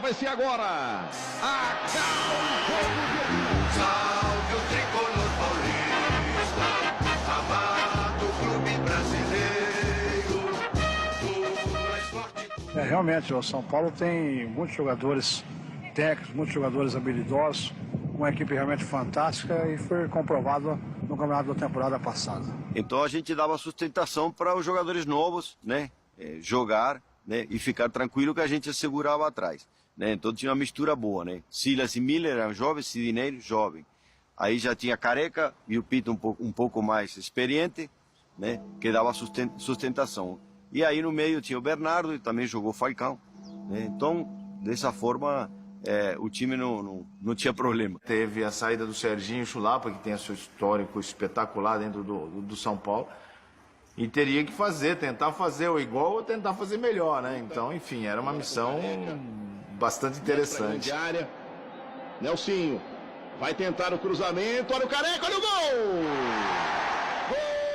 vai ser agora! Acaba o jogo de Salve o tricolor paulista, amado clube brasileiro. Realmente, o São Paulo tem muitos jogadores técnicos, muitos jogadores habilidosos, uma equipe realmente fantástica e foi comprovado no campeonato da temporada passada. Então a gente dava sustentação para os jogadores novos, né, jogar, né, e ficar tranquilo que a gente segurava atrás, né? Então tinha uma mistura boa, né? Silas e Miller eram jovens, Sidney jovem. Aí já tinha Careca e o Pito um pouco mais experiente, né, que dava sustentação. E aí no meio tinha o Bernardo e também jogou Falcão, né? Então dessa forma o time não tinha problema. Teve a saída do Serginho Chulapa, que tem seu histórico espetacular dentro do São Paulo. E teria que tentar fazer o igual ou tentar fazer melhor, né? Então, enfim, era uma missão bastante interessante. Nelsinho vai tentar o cruzamento, olha o Careca, olha o gol!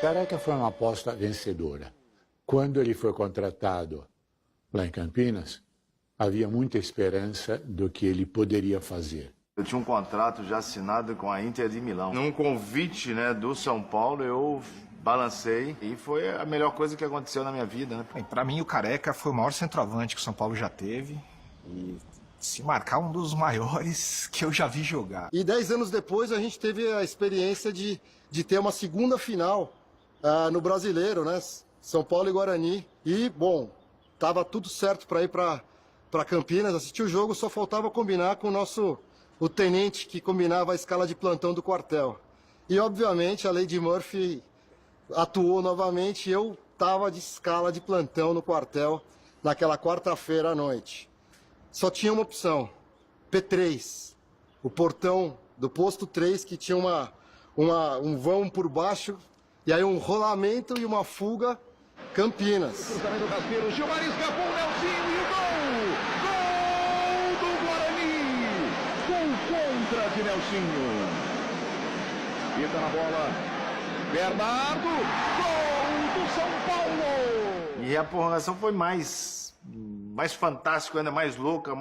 Careca foi uma aposta vencedora. Quando ele foi contratado lá em Campinas, havia muita esperança do que ele poderia fazer. Eu tinha um contrato já assinado com a Inter de Milão. Num convite, né, do São Paulo, eu balancei e foi a melhor coisa que aconteceu na minha vida, né? Para mim, o Careca foi o maior centroavante que o São Paulo já teve e, se marcar, um dos maiores que eu já vi jogar. E 10 anos depois, a gente teve a experiência de ter uma segunda final no Brasileiro, né? São Paulo e Guarani. E, bom, tava tudo certo para ir para Campinas, assistir o jogo, só faltava combinar com o nosso o tenente que combinava a escala de plantão do quartel. E, obviamente, a Lady Murphy atuou novamente e eu estava de escala de plantão no quartel naquela quarta-feira à noite. Só tinha uma opção, P3, o portão do posto 3 que tinha um vão por baixo e aí um rolamento e uma fuga, Campinas. Cruzamento rasteiro, Gilmar escapou, Nelsinho e o gol! Gol do Guarani! Gol contra de Nelsinho. Pita na bola, Bernardo, gol do São Paulo! E a prorrogação foi mais fantástico, ainda mais louca,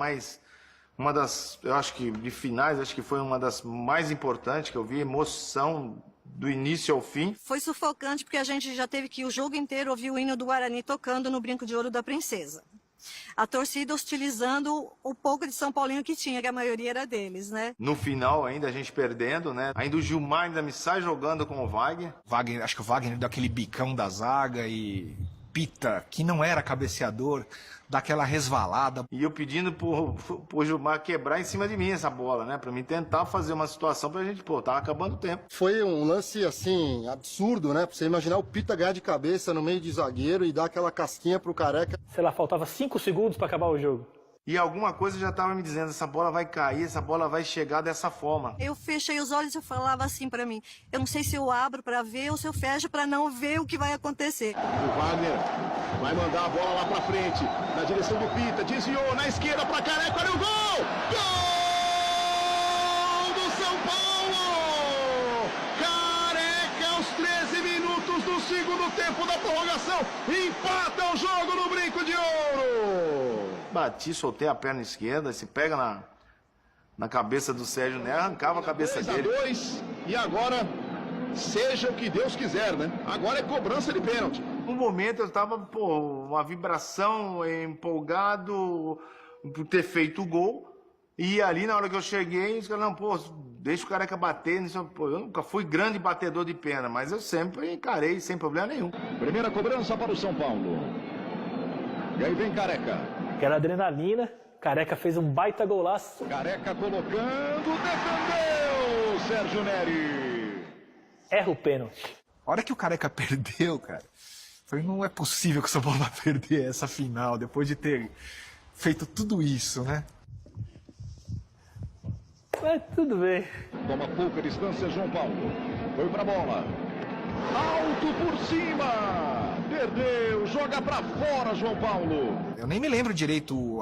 uma das, eu acho que de finais, acho que foi uma das mais importantes que eu vi, emoção do início ao fim. Foi sufocante porque a gente já teve que o jogo inteiro ouvir o hino do Guarani tocando no Brinco de Ouro da Princesa. A torcida hostilizando o pouco de São Paulinho que tinha, que a maioria era deles, né? No final ainda, a gente perdendo, né? Ainda o Gilmar ainda me sai jogando com o Wagner. Acho que o Wagner deu aquele bicão da zaga e Pita, que não era cabeceador, daquela resvalada. E eu pedindo pro Gilmar quebrar em cima de mim essa bola, né? Pra mim tentar fazer uma situação pra gente, tava acabando o tempo. Foi um lance, assim, absurdo, né? Pra você imaginar o Pita ganhar de cabeça no meio de zagueiro e dar aquela casquinha pro Careca. Sei lá, faltava 5 segundos pra acabar o jogo. E alguma coisa já tava me dizendo, essa bola vai cair, essa bola vai chegar dessa forma. Eu fechei os olhos e falava assim pra mim, eu não sei se eu abro pra ver ou se eu fecho pra não ver o que vai acontecer. O Wagner vai mandar a bola lá pra frente, na direção do Pita, desviou na esquerda pra Careca, olha o gol! Gol do São Paulo! Careca aos 13 minutos do segundo tempo da prorrogação, empata o jogo no Brinco de Ouro! Bati, soltei a perna esquerda, se pega na cabeça do Sérgio Né, arrancava a cabeça dele. 2-2, e agora, seja o que Deus quiser, né? Agora é cobrança de pênalti. No momento eu tava, uma vibração, empolgado por ter feito o gol. E ali, na hora que eu cheguei, os caras, não, deixa o Careca bater. Eu nunca fui grande batedor de pênalti, mas eu sempre encarei sem problema nenhum. Primeira cobrança para o São Paulo. E aí vem Careca. Aquela adrenalina, Careca fez um baita golaço. Careca colocando, defendeu Sérgio Neri. Erra o pênalti. A hora que o Careca perdeu, cara, não é possível que o São Paulo vai perder essa final, depois de ter feito tudo isso, né? Mas tudo bem. Toma pouca distância, João Paulo. Foi pra bola. Alto por cima. Perdeu, joga pra fora, João Paulo. Eu nem me lembro direito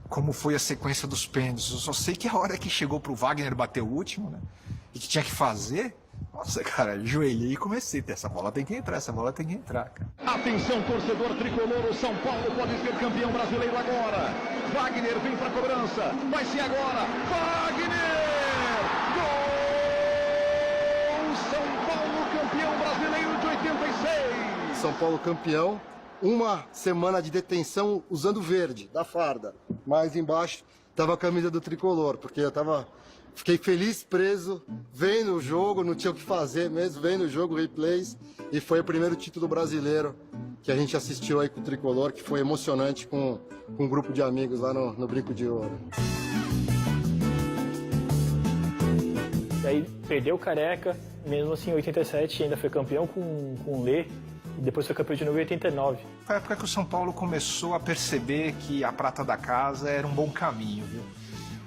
como foi a sequência dos pênaltis. Eu só sei que a hora que chegou pro Wagner bater o último, né? E que tinha que fazer. Nossa, cara, ajoelhei e comecei. Essa bola tem que entrar, cara. Atenção, torcedor tricolor, o São Paulo pode ser campeão brasileiro agora. Wagner vem pra cobrança. Vai ser agora. Wagner! Gol! São Paulo campeão brasileiro de 86. São Paulo campeão, uma semana de detenção usando verde, da farda. Mas embaixo estava a camisa do tricolor, porque fiquei feliz preso, vendo o jogo, não tinha o que fazer mesmo, vendo o jogo, replays, e foi o primeiro título brasileiro que a gente assistiu aí com o tricolor, que foi emocionante com um grupo de amigos lá no Brinco de Ouro. E aí perdeu o Careca, mesmo assim em 87 ainda foi campeão com o Lê. E depois foi campeão de novo em 89. Foi a época que o São Paulo começou a perceber que a prata da casa era um bom caminho, viu?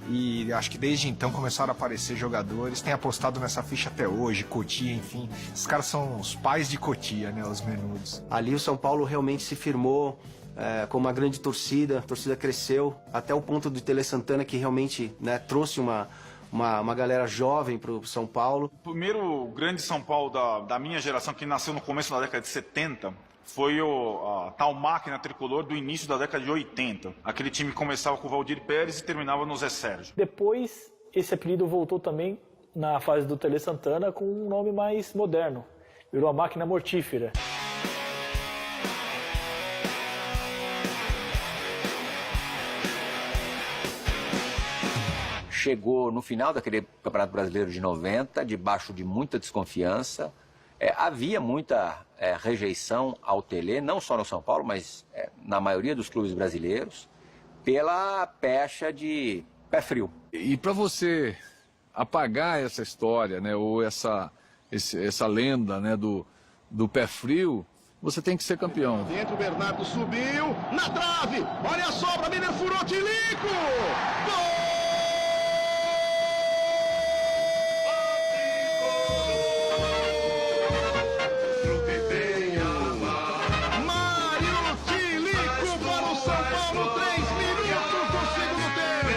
E acho que desde então começaram a aparecer jogadores, tem apostado nessa ficha até hoje, Cotia, enfim. Esses caras são os pais de Cotia, né, os menudos. Ali o São Paulo realmente se firmou com uma grande torcida, a torcida cresceu, até o ponto do Tele Santana, que realmente, né, trouxe uma galera jovem para o São Paulo. O primeiro grande São Paulo da minha geração, que nasceu no começo da década de 70, foi a tal máquina tricolor do início da década de 80. Aquele time começava com o Valdir Pérez e terminava no Zé Sérgio. Depois, esse apelido voltou também na fase do Tele Santana com um nome mais moderno. Virou a máquina mortífera. Chegou no final daquele Campeonato Brasileiro de 90, debaixo de muita desconfiança. Havia muita rejeição ao Tele, não só no São Paulo, mas na maioria dos clubes brasileiros, pela pecha de pé frio. E para você apagar essa história, né, ou essa lenda, né, do pé frio, você tem que ser campeão. Dentro, o Bernardo subiu, na trave, olha a sobra, Miller furou, Tilico! Gol! Mário Tilico para o São Paulo, 3 minutos do segundo tempo!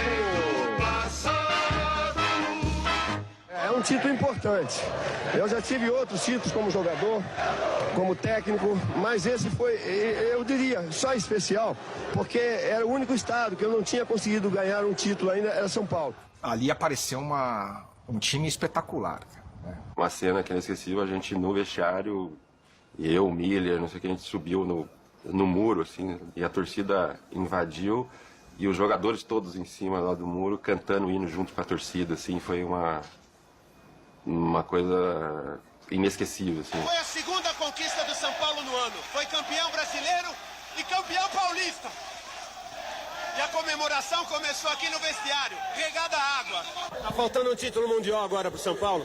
É um título importante. Eu já tive outros títulos como jogador, como técnico, mas esse foi, eu diria, só especial, porque era o único estado que eu não tinha conseguido ganhar um título ainda, era São Paulo. Ali apareceu um time espetacular. Né? Uma cena que é inesquecível, a gente no vestiário, eu, o Miller, não sei o que, a gente subiu no muro, assim, e a torcida invadiu, e os jogadores todos em cima lá do muro, cantando o hino junto com a torcida, assim, foi uma coisa inesquecível, assim. Foi a segunda conquista do São Paulo no ano. Foi campeão brasileiro e campeão paulista. E a comemoração começou aqui no vestiário, regada a água. Tá faltando um título mundial agora pro São Paulo?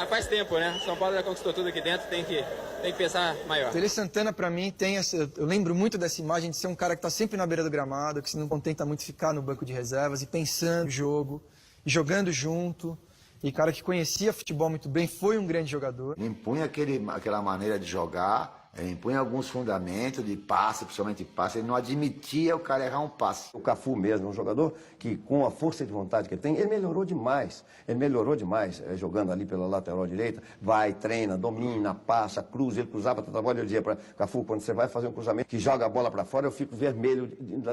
Faz tempo, né? São Paulo já conquistou tudo aqui dentro, tem que pensar maior. Tele Santana, pra mim, eu lembro muito dessa imagem de ser um cara que tá sempre na beira do gramado, que se não contenta muito ficar no banco de reservas e pensando no jogo, e jogando junto. E cara que conhecia futebol muito bem, foi um grande jogador. Ele impunha aquela maneira de jogar, ele impunha alguns fundamentos de passe, principalmente passe, ele não admitia o cara errar um passe. O Cafu mesmo, um jogador que com a força de vontade que ele tem, ele melhorou demais jogando ali pela lateral direita, vai, treina, domina, passa, cruza, ele cruzava toda a bola, eu dizia para Cafu, quando você vai fazer um cruzamento que joga a bola para fora, eu fico vermelho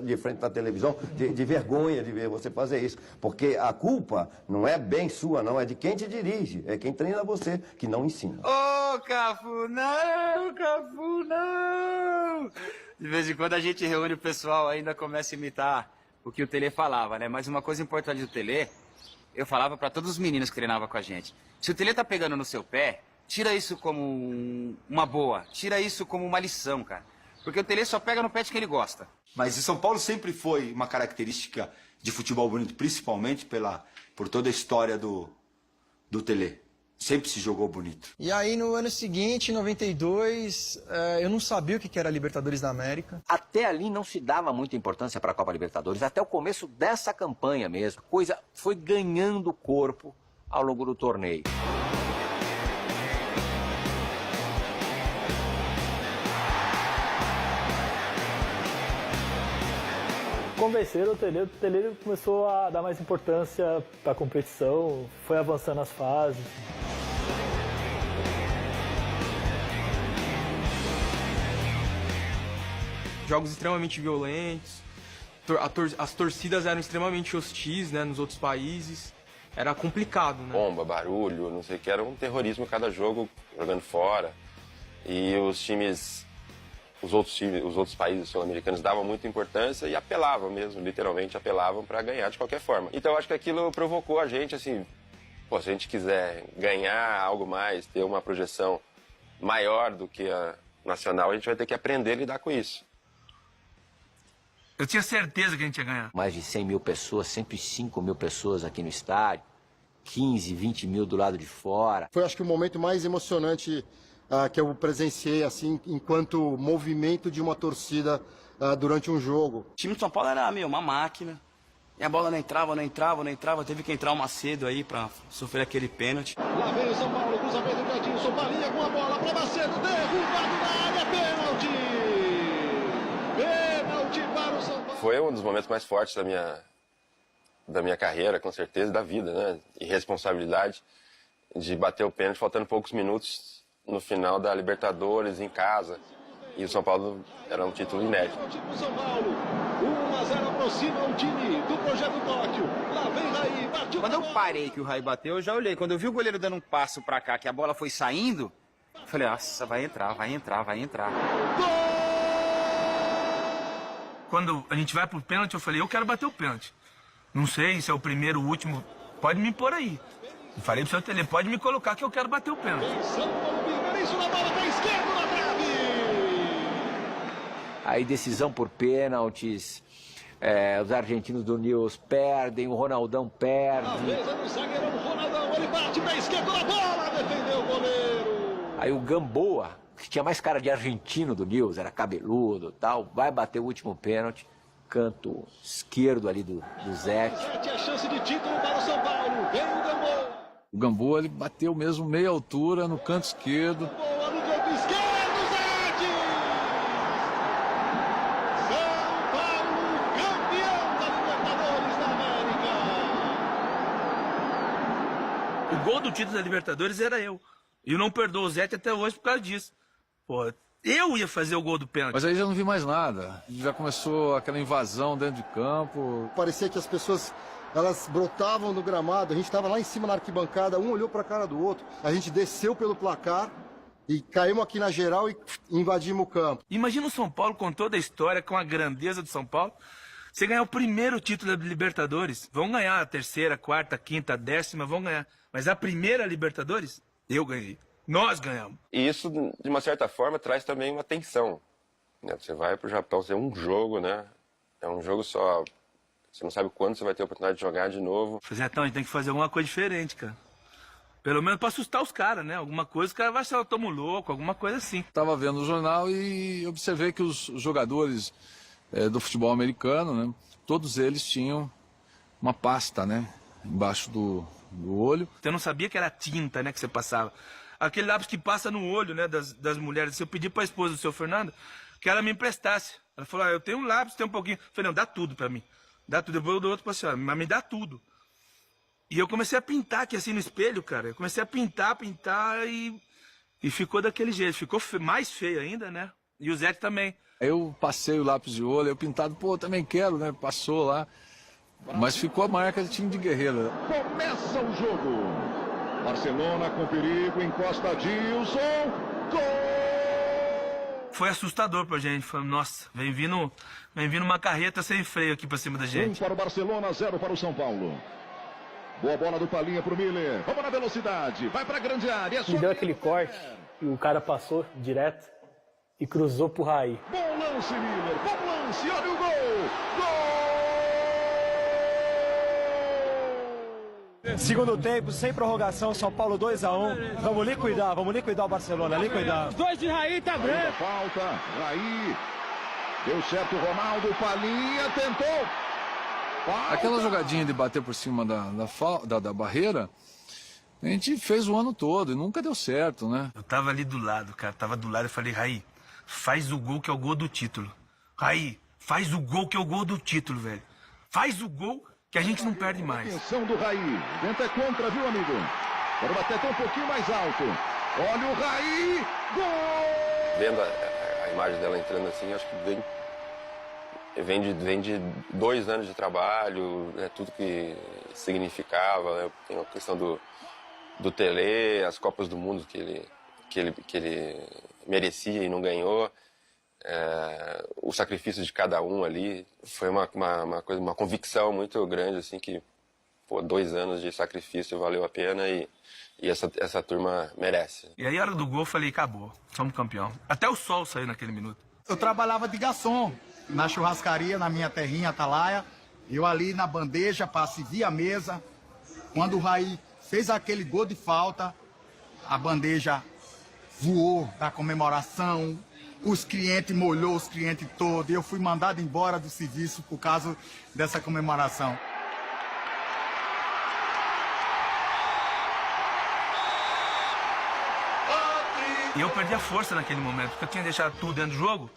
de frente da televisão, de vergonha de ver você fazer isso, porque a culpa não é bem sua, não, é de quem te dirige, é quem treina você, que não ensina. Ô, Cafu, não, Cafu, não! De vez em quando a gente reúne o pessoal, ainda começa a imitar o que o Tele falava, né? Mas uma coisa importante do Tele, eu falava para todos os meninos que treinavam com a gente. Se o Tele tá pegando no seu pé, tira isso como uma boa, tira isso como uma lição, cara. Porque o Tele só pega no pé de quem ele gosta. Mas o São Paulo sempre foi uma característica de futebol bonito, principalmente por toda a história do Tele. Sempre se jogou bonito. E aí no ano seguinte, em 92, eu não sabia o que era a Libertadores da América. Até ali não se dava muita importância para a Copa Libertadores, até o começo dessa campanha mesmo. A coisa foi ganhando corpo ao longo do torneio. Convenceram o Tele começou a dar mais importância para a competição, foi avançando as fases. Jogos extremamente violentos, as torcidas eram extremamente hostis, né, nos outros países. Era complicado, né? Bomba, barulho, não sei o que, era um terrorismo cada jogo, jogando fora. E os outros países sul-americanos davam muita importância e apelavam mesmo, literalmente apelavam para ganhar de qualquer forma. Então eu acho que aquilo provocou a gente, assim, pô, se a gente quiser ganhar algo mais, ter uma projeção maior do que a nacional, a gente vai ter que aprender a lidar com isso. Eu tinha certeza que a gente ia ganhar. Mais de 100 mil pessoas, 105 mil pessoas aqui no estádio, 15, 20 mil do lado de fora. Foi, acho que, o momento mais emocionante que eu presenciei, assim, enquanto movimento de uma torcida durante um jogo. O time de São Paulo era, uma máquina. E a bola não entrava. Teve que entrar o Macedo aí pra sofrer aquele pênalti. Lá vem o São Paulo, cruzamento do Edilson, balinha com a bola para Macedo, derrubado na área, pênalti! Pênalti para o São Paulo. Foi um dos momentos mais fortes da minha carreira, com certeza, da vida, né? E responsabilidade de bater o pênalti faltando poucos minutos no final da Libertadores, em casa. E o São Paulo era um título inédito. São Paulo, 1-0 aproxima o time do Projeto Tóquio. Lá vem Raí, bateu. Quando eu parei que o Raí bateu, eu já olhei. Quando eu vi o goleiro dando um passo pra cá, que a bola foi saindo, eu falei, nossa, vai entrar. Quando a gente vai pro pênalti, eu falei, eu quero bater o pênalti. Não sei se é o primeiro, o último, pode me pôr aí. Eu falei pro seu Tele, pode me colocar que eu quero bater o pênalti. Isso na bola, pé esquerdo na trave. Aí decisão por pênaltis, os argentinos do Newell's perdem, o Ronaldão perde. O zagueirão Ronaldão, ele bate na esquerda da bola, defendeu o goleiro. Aí o Gamboa, que tinha mais cara de argentino do Newell's, era cabeludo e tal, vai bater o último pênalti, canto esquerdo ali do Zete. É chance de título para o São Paulo, vem o Gamboa. O Gamboa, ele bateu mesmo meia altura no canto esquerdo. Boa no canto esquerdo, Zete! São Paulo, campeão da Libertadores da América! O gol do título da Libertadores era eu. E eu não perdoo o Zete até hoje por causa disso. Pô, eu ia fazer o gol do pênalti. Mas aí já não vi mais nada. Já começou aquela invasão dentro de campo. Parecia que as pessoas, elas brotavam no gramado. A gente estava lá em cima na arquibancada, um olhou para a cara do outro. A gente desceu pelo placar e caímos aqui na geral e invadimos o campo. Imagina o São Paulo com toda a história, com a grandeza do São Paulo. Você ganhar o primeiro título da Libertadores. Vão ganhar a terceira, quarta, quinta, décima, vão ganhar. Mas a primeira Libertadores, eu ganhei. Nós ganhamos. E isso, de uma certa forma, traz também uma tensão. Né? Você vai para o Japão, você é um jogo, né? É um jogo só. Você não sabe quando você vai ter a oportunidade de jogar de novo. Zetão, a gente tem que fazer alguma coisa diferente, cara. Pelo menos para assustar os caras, né? Alguma coisa, os caras vão achar eu tomo louco, alguma coisa assim. Estava vendo o jornal e observei que os jogadores do futebol americano, né? Todos eles tinham uma pasta, né? Embaixo do olho. Eu não sabia que era tinta, né? Que você passava. Aquele lápis que passa no olho, né, das mulheres. Se eu pedir para a esposa do seu Fernando que ela me emprestasse. Ela falou, eu tenho um lápis, tem um pouquinho. Eu falei, não, dá tudo para mim. Dá tudo, eu vou do outro para a senhora, mas me dá tudo. E eu comecei a pintar aqui assim no espelho, cara. Eu comecei a pintar e ficou daquele jeito. Ficou mais feio ainda, né? E o Zete também. Eu passei o lápis de olho, eu pintado, pô, também quero, né? Passou lá. Mas ficou a marca de time de guerreiro. Começa o jogo. Barcelona com perigo, encosta Adilson, gol! Foi assustador pra gente, foi, nossa, vem vindo uma carreta sem freio aqui pra cima da gente. 1 para o Barcelona, 0 para o São Paulo. Boa bola do Palinha pro Miller, vamos na velocidade, vai pra grande área. E deu aquele corte, e o cara passou direto e cruzou pro Raí. Bom lance, Miller, bom lance, olha o gol! Gol! Segundo tempo, sem prorrogação, São Paulo 2-1. Vamos liquidar o Barcelona, liquidar. Os dois de Raí tá branco. Falta, Raí. Deu certo o Ronaldo, Palinha tentou. Falta. Aquela jogadinha de bater por cima da barreira, a gente fez o ano todo e nunca deu certo, né? Eu tava ali do lado, cara, tava do lado e falei, Raí, faz o gol que é o gol do título. Raí, faz o gol que é o gol do título, velho. Faz o gol que a gente não perde mais. Atenção do Raí. Tenta contra, viu, amigo? Quero bater até um pouquinho mais alto. Olha o Raí. Gol! Vendo a imagem dela entrando assim, acho que vem de 2 anos de trabalho, né, tudo que significava. Né, tem a questão do Tele, as Copas do Mundo que ele merecia e não ganhou. O sacrifício de cada um ali foi uma convicção muito grande, assim, que 2 anos de sacrifício valeu a pena e essa turma merece. E aí, a hora do gol, eu falei, acabou, somos campeão. Até o sol saiu naquele minuto. Eu trabalhava de garçom na churrascaria, na minha terrinha, Atalaia. Eu ali na bandeja, para servir a mesa. Quando o Raí fez aquele gol de falta, a bandeja voou da comemoração. Os clientes molhou os clientes todos e eu fui mandado embora do serviço por causa dessa comemoração. E eu perdi a força naquele momento, porque eu tinha deixado tudo dentro do jogo.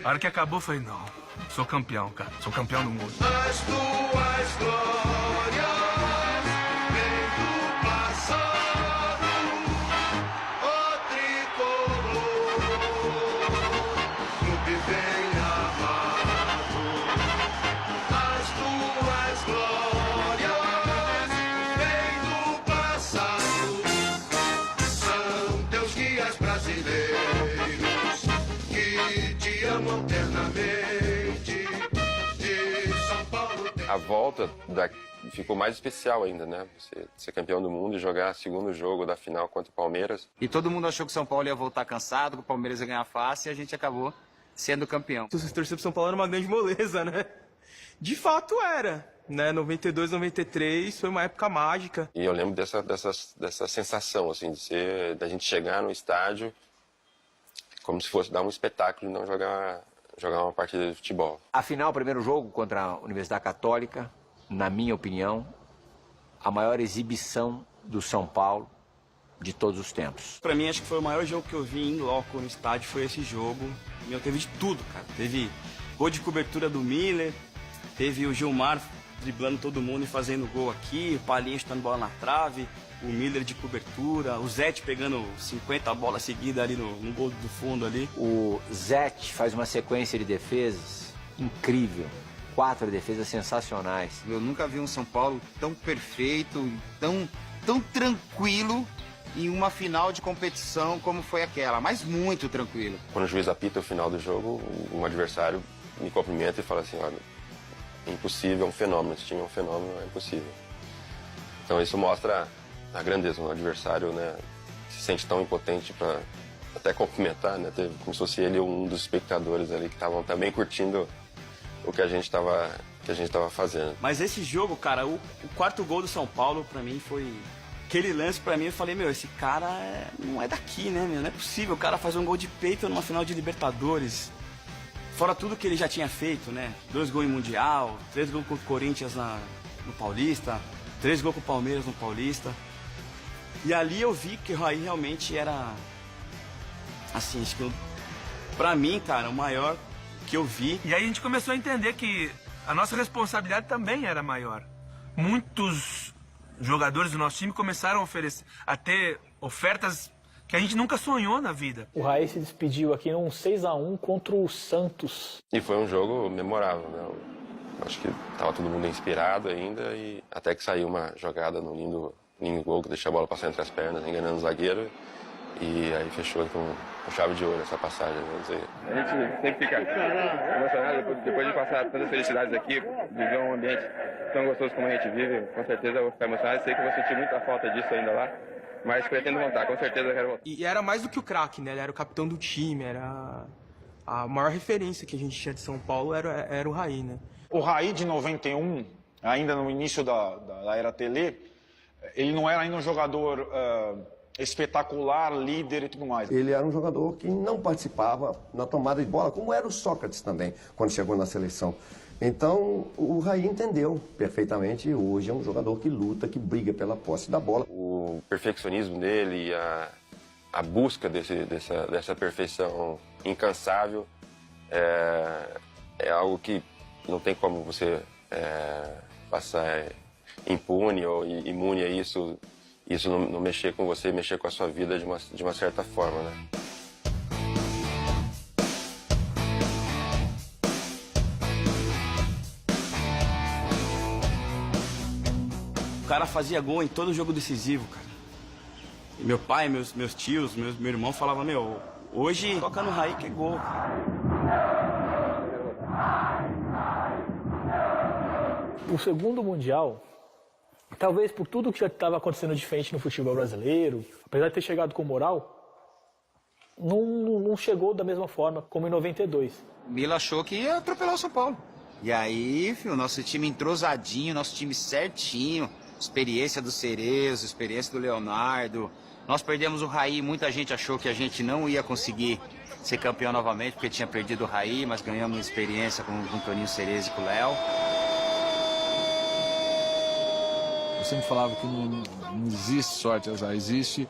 A hora que acabou, eu falei, não, sou campeão, cara, sou campeão do mundo. As tuas glórias vêm do passado, o tricolor, clube bem amado. As tuas glórias vêm do passado, são teus guias brasileiros que te amam eternamente. De São Paulo. A volta ficou mais especial ainda, né? Você ser campeão do mundo e jogar segundo jogo da final contra o Palmeiras. E todo mundo achou que o São Paulo ia voltar cansado, que o Palmeiras ia ganhar fácil e a gente acabou sendo campeão. Torcer pro São Paulo era uma grande moleza, né? de fato era, né? 92, 93 foi uma época mágica. E eu lembro dessa sensação, assim, da gente chegar no estádio como se fosse dar um espetáculo e não jogar uma partida de futebol. Afinal, o primeiro jogo contra a Universidade Católica, na minha opinião, a maior exibição do São Paulo de todos os tempos. Pra mim, acho que foi o maior jogo que eu vi em loco no estádio, foi esse jogo. Meu, teve de tudo, cara. Teve gol de cobertura do Miller, teve o Gilmar driblando todo mundo e fazendo gol aqui, o Palinha chutando bola na trave, o Miller de cobertura, o Zete pegando 50 bolas seguidas ali no gol do fundo ali. O Zete faz uma sequência de defesas incrível. 4 defesas sensacionais. Eu nunca vi um São Paulo tão perfeito, tão tranquilo em uma final de competição como foi aquela, mas muito tranquilo. Quando o juiz apita o final do jogo, um adversário me cumprimenta e fala assim, olha, é impossível, é um fenômeno, esse time é um fenômeno, é impossível. Então isso mostra a grandeza, um adversário, né, se sente tão impotente para até cumprimentar, né, como se fosse ele um dos espectadores ali que estavam também curtindo o que a gente estava fazendo. Mas esse jogo, cara, o quarto gol do São Paulo, pra mim, foi... Aquele lance, pra mim, eu falei, meu, esse cara não é daqui, né, meu? Não é possível o cara fazer um gol de peito numa final de Libertadores. Fora tudo que ele já tinha feito, né? 2 gols em Mundial, 3 gols com o Corinthians no Paulista, 3 gols com o Palmeiras no Paulista. E ali eu vi que o Raí realmente era... Assim, acho que pra mim, cara, o maior que eu vi. E aí a gente começou a entender que a nossa responsabilidade também era maior. Muitos jogadores do nosso time começaram a ter ofertas que a gente nunca sonhou na vida. O Raí se despediu aqui num 6-1 contra o Santos. E foi um jogo memorável, né? Acho que estava todo mundo inspirado ainda e até que saiu uma jogada no lindo gol que deixou a bola passar entre as pernas, enganando o zagueiro. E aí fechou com chave de ouro essa passagem, vamos dizer. A gente sempre fica emocionado depois de passar tantas felicidades aqui, viver um ambiente tão gostoso como a gente vive. Com certeza eu vou ficar emocionado, sei que vou sentir muita falta disso ainda lá, mas pretendo voltar, com certeza eu quero voltar. E era mais do que o craque, né? Ele era o capitão do time, era a maior referência que a gente tinha de São Paulo era o Raí, né? O Raí de 91, ainda no início da era Tele, ele não era ainda um jogador espetacular, líder e tudo mais. Ele era um jogador que não participava na tomada de bola, como era o Sócrates também, quando chegou na seleção. Então, o Raí entendeu perfeitamente e hoje é um jogador que luta, que briga pela posse da bola. O perfeccionismo dele e a busca dessa perfeição incansável é algo que não tem como você passar impune ou imune a isso não mexer com você, mexer com a sua vida de uma certa forma, né? O cara fazia gol em todo jogo decisivo, cara. E meu pai, meus tios, meu irmão falavam, meu, hoje toca no Raí que é gol. O segundo Mundial, talvez por tudo que já estava acontecendo diferente no futebol brasileiro, apesar de ter chegado com moral, não chegou da mesma forma como em 92. Mila achou que ia atropelar o São Paulo. E aí, filho, nosso time entrosadinho, nosso time certinho, experiência do Cerezo, experiência do Leonardo. Nós perdemos o Raí, muita gente achou que a gente não ia conseguir ser campeão novamente, porque tinha perdido o Raí, mas ganhamos experiência com o Toninho Cerezo e com o Léo. Eu sempre falava que não existe sorte, azar, existe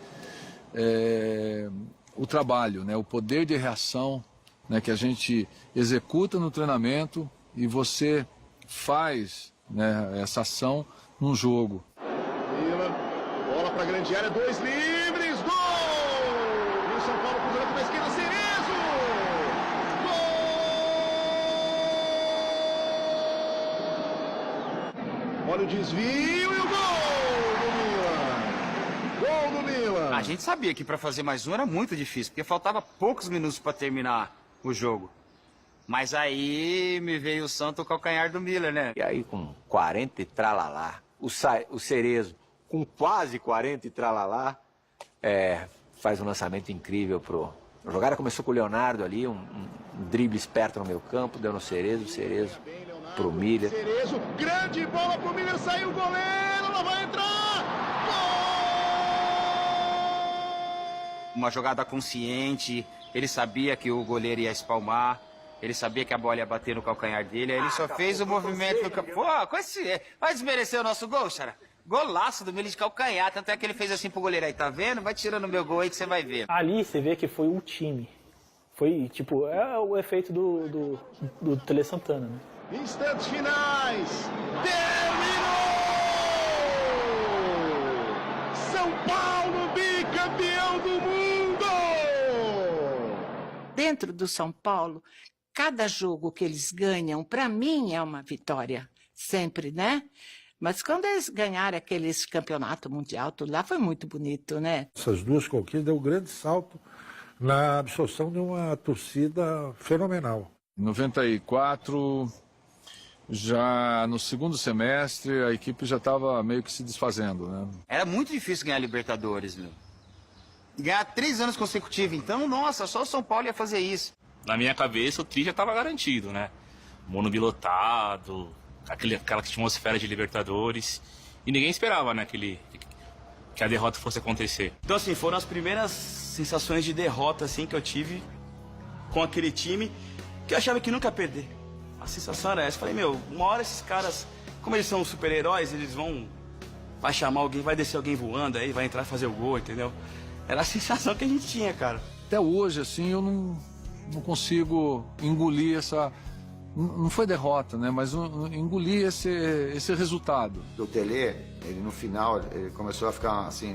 o trabalho, né? O poder de reação, né? Que a gente executa no treinamento e você faz, né, essa ação num jogo. Bola para a grande área, 2 livres, gol! E o São Paulo cruzando para a esquerda, Cerezo! Gol! Olha o desvio e o gol do Milan! A gente sabia que para fazer mais um era muito difícil, porque faltava poucos minutos para terminar o jogo. Mas aí me veio o santo calcanhar do Miller, né? E aí com 40 e tralalá, o Cerezo com quase 40 e tralalá, faz um lançamento incrível pro... A jogada começou com o Leonardo ali, um drible esperto no meio campo, deu no Cerezo, o Cerezo pro Miller. Cerezo, grande bola pro Miller, saiu o goleiro, ela vai entrar! Uma jogada consciente, ele sabia que o goleiro ia espalmar, ele sabia que a bola ia bater no calcanhar dele, aí ele só fez o movimento... Pô, com esse... Vai desmerecer o nosso gol, Xará? Golaço do Miller de calcanhar, tanto é que ele fez assim pro goleiro aí, tá vendo? Vai tirando o meu gol aí que você vai ver. Ali você vê que foi um time. Foi, tipo, é o efeito do Tele Santana, né? Instantes finais, terminou! São Paulo bicampeão do mundo! Dentro do São Paulo, cada jogo que eles ganham, para mim, é uma vitória. Sempre, né? Mas quando eles ganharam aqueles campeonato mundial, tudo lá foi muito bonito, né? Essas duas conquistas deu um grande salto na absorção de uma torcida fenomenal. Em 94, já no segundo semestre, a equipe já estava meio que se desfazendo, né? Era muito difícil ganhar Libertadores, meu. Ganhar 3 anos consecutivos, então, nossa, só o São Paulo ia fazer isso. Na minha cabeça, o tri já estava garantido, né? Morumbi lotado, aquela atmosfera de Libertadores. E ninguém esperava, né, que a derrota fosse acontecer. Então, assim, foram as primeiras sensações de derrota, assim, que eu tive com aquele time, que eu achava que nunca ia perder. A sensação era essa. Falei, meu, uma hora esses caras, como eles são super-heróis, eles vai chamar alguém, vai descer alguém voando aí, vai entrar e fazer o gol, entendeu? Era a sensação que a gente tinha, cara. Até hoje, assim, eu não consigo engolir essa... Não foi derrota, né? Mas engolir esse resultado. O Tele, ele no final, ele começou a ficar assim,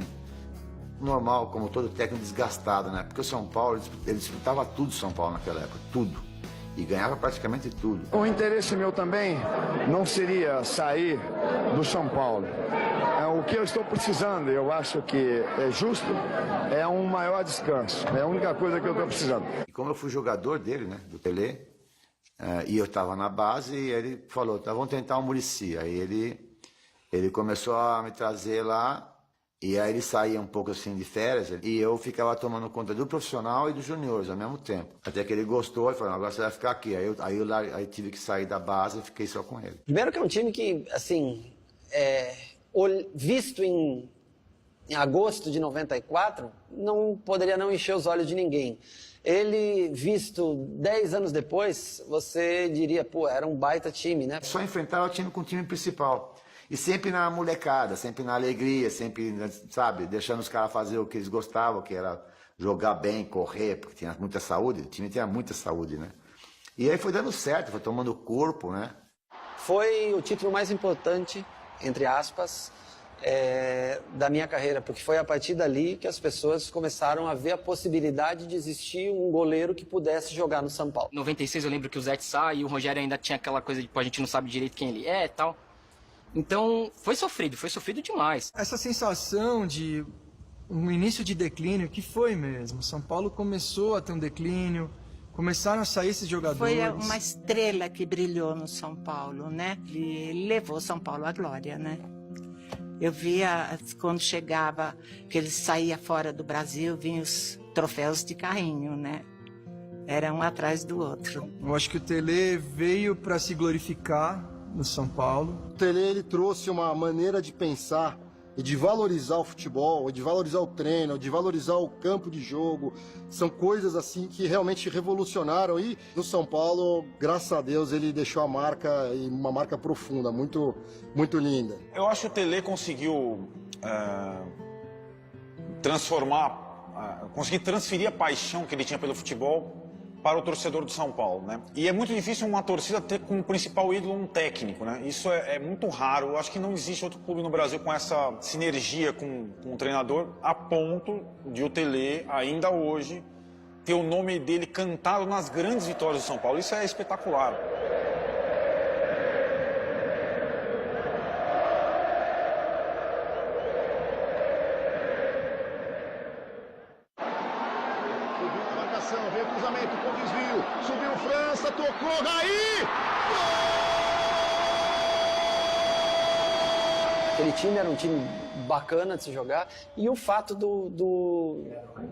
normal, como todo técnico, desgastado, né? Porque o São Paulo, ele disputava tudo São Paulo naquela época, tudo. E ganhava praticamente tudo. O interesse meu também não seria sair do São Paulo. O que eu estou precisando, eu acho que é justo, é um maior descanso. É a única coisa que eu estou precisando. E como eu fui jogador dele, né, do Tele, e eu estava na base, e ele falou, tá, vamos tentar o Muricy. Aí ele começou a me trazer lá, e aí ele saía um pouco assim de férias, e eu ficava tomando conta do profissional e dos juniores ao mesmo tempo. Até que ele gostou e falou, agora você vai ficar aqui. Aí tive que sair da base e fiquei só com ele. Primeiro que é um time que, assim, visto em agosto de 94, não poderia não encher os olhos de ninguém. Ele, visto 10 anos depois, você diria, pô, era um baita time, né? Só enfrentava o time com o time principal. E sempre na molecada, sempre na alegria, sempre, sabe, deixando os caras fazer o que eles gostavam, que era jogar bem, correr, porque tinha muita saúde, o time tinha muita saúde, né? E aí foi dando certo, foi tomando corpo, né? Foi o título mais importante, entre aspas, da minha carreira, porque foi a partir dali que as pessoas começaram a ver a possibilidade de existir um goleiro que pudesse jogar no São Paulo. Em 96 eu lembro que o Zé sai e o Rogério ainda tinha aquela coisa de, pô, a gente não sabe direito quem ele é e tal. Então foi sofrido demais. Essa sensação de um início de declínio, que foi mesmo. São Paulo começou a ter um declínio, começaram a sair esses jogadores. Foi uma estrela que brilhou no São Paulo, né? Ele levou São Paulo à glória, né? Eu via quando chegava, que ele saía fora do Brasil, vinham os troféus de carrinho, né? Era um atrás do outro. Eu acho que o Tele veio para se glorificar no São Paulo. O Tele, ele trouxe uma maneira de pensar e de valorizar o futebol, de valorizar o treino, de valorizar o campo de jogo. São coisas assim que realmente revolucionaram, e no São Paulo, graças a Deus, ele deixou a marca, e uma marca profunda, muito, muito linda. Eu acho que o Tele conseguiu conseguir transferir a paixão que ele tinha pelo futebol para o torcedor do São Paulo, né? E é muito difícil uma torcida ter como principal ídolo um técnico, né? Isso é muito raro. Eu acho que não existe outro clube no Brasil com essa sinergia com o treinador, a ponto de o Tele, ainda hoje, ter o nome dele cantado nas grandes vitórias do São Paulo. Isso é espetacular. Veio cruzamento com desvio, subiu França, tocou, Raí! Aquele time era um time bacana de se jogar, e o fato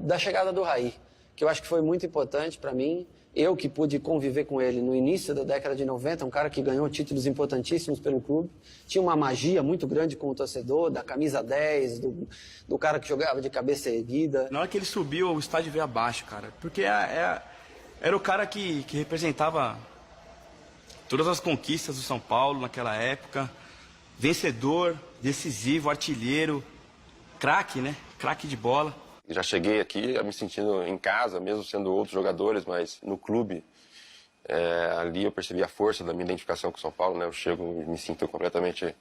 da chegada do Raí, que eu acho que foi muito importante para mim, Eu que pude conviver com ele no início da década de 90, um cara que ganhou títulos importantíssimos pelo clube, tinha uma magia muito grande com o torcedor, da camisa 10, do cara que jogava de cabeça erguida. Na hora que ele subiu, o estádio veio abaixo, cara. Porque era o cara que representava todas as conquistas do São Paulo naquela época. Vencedor, decisivo, artilheiro, craque, né? Craque de bola. Já cheguei aqui me sentindo em casa, mesmo sendo outros jogadores, mas no clube, ali eu percebi a força da minha identificação com o São Paulo, né? Eu chego e me sinto completamente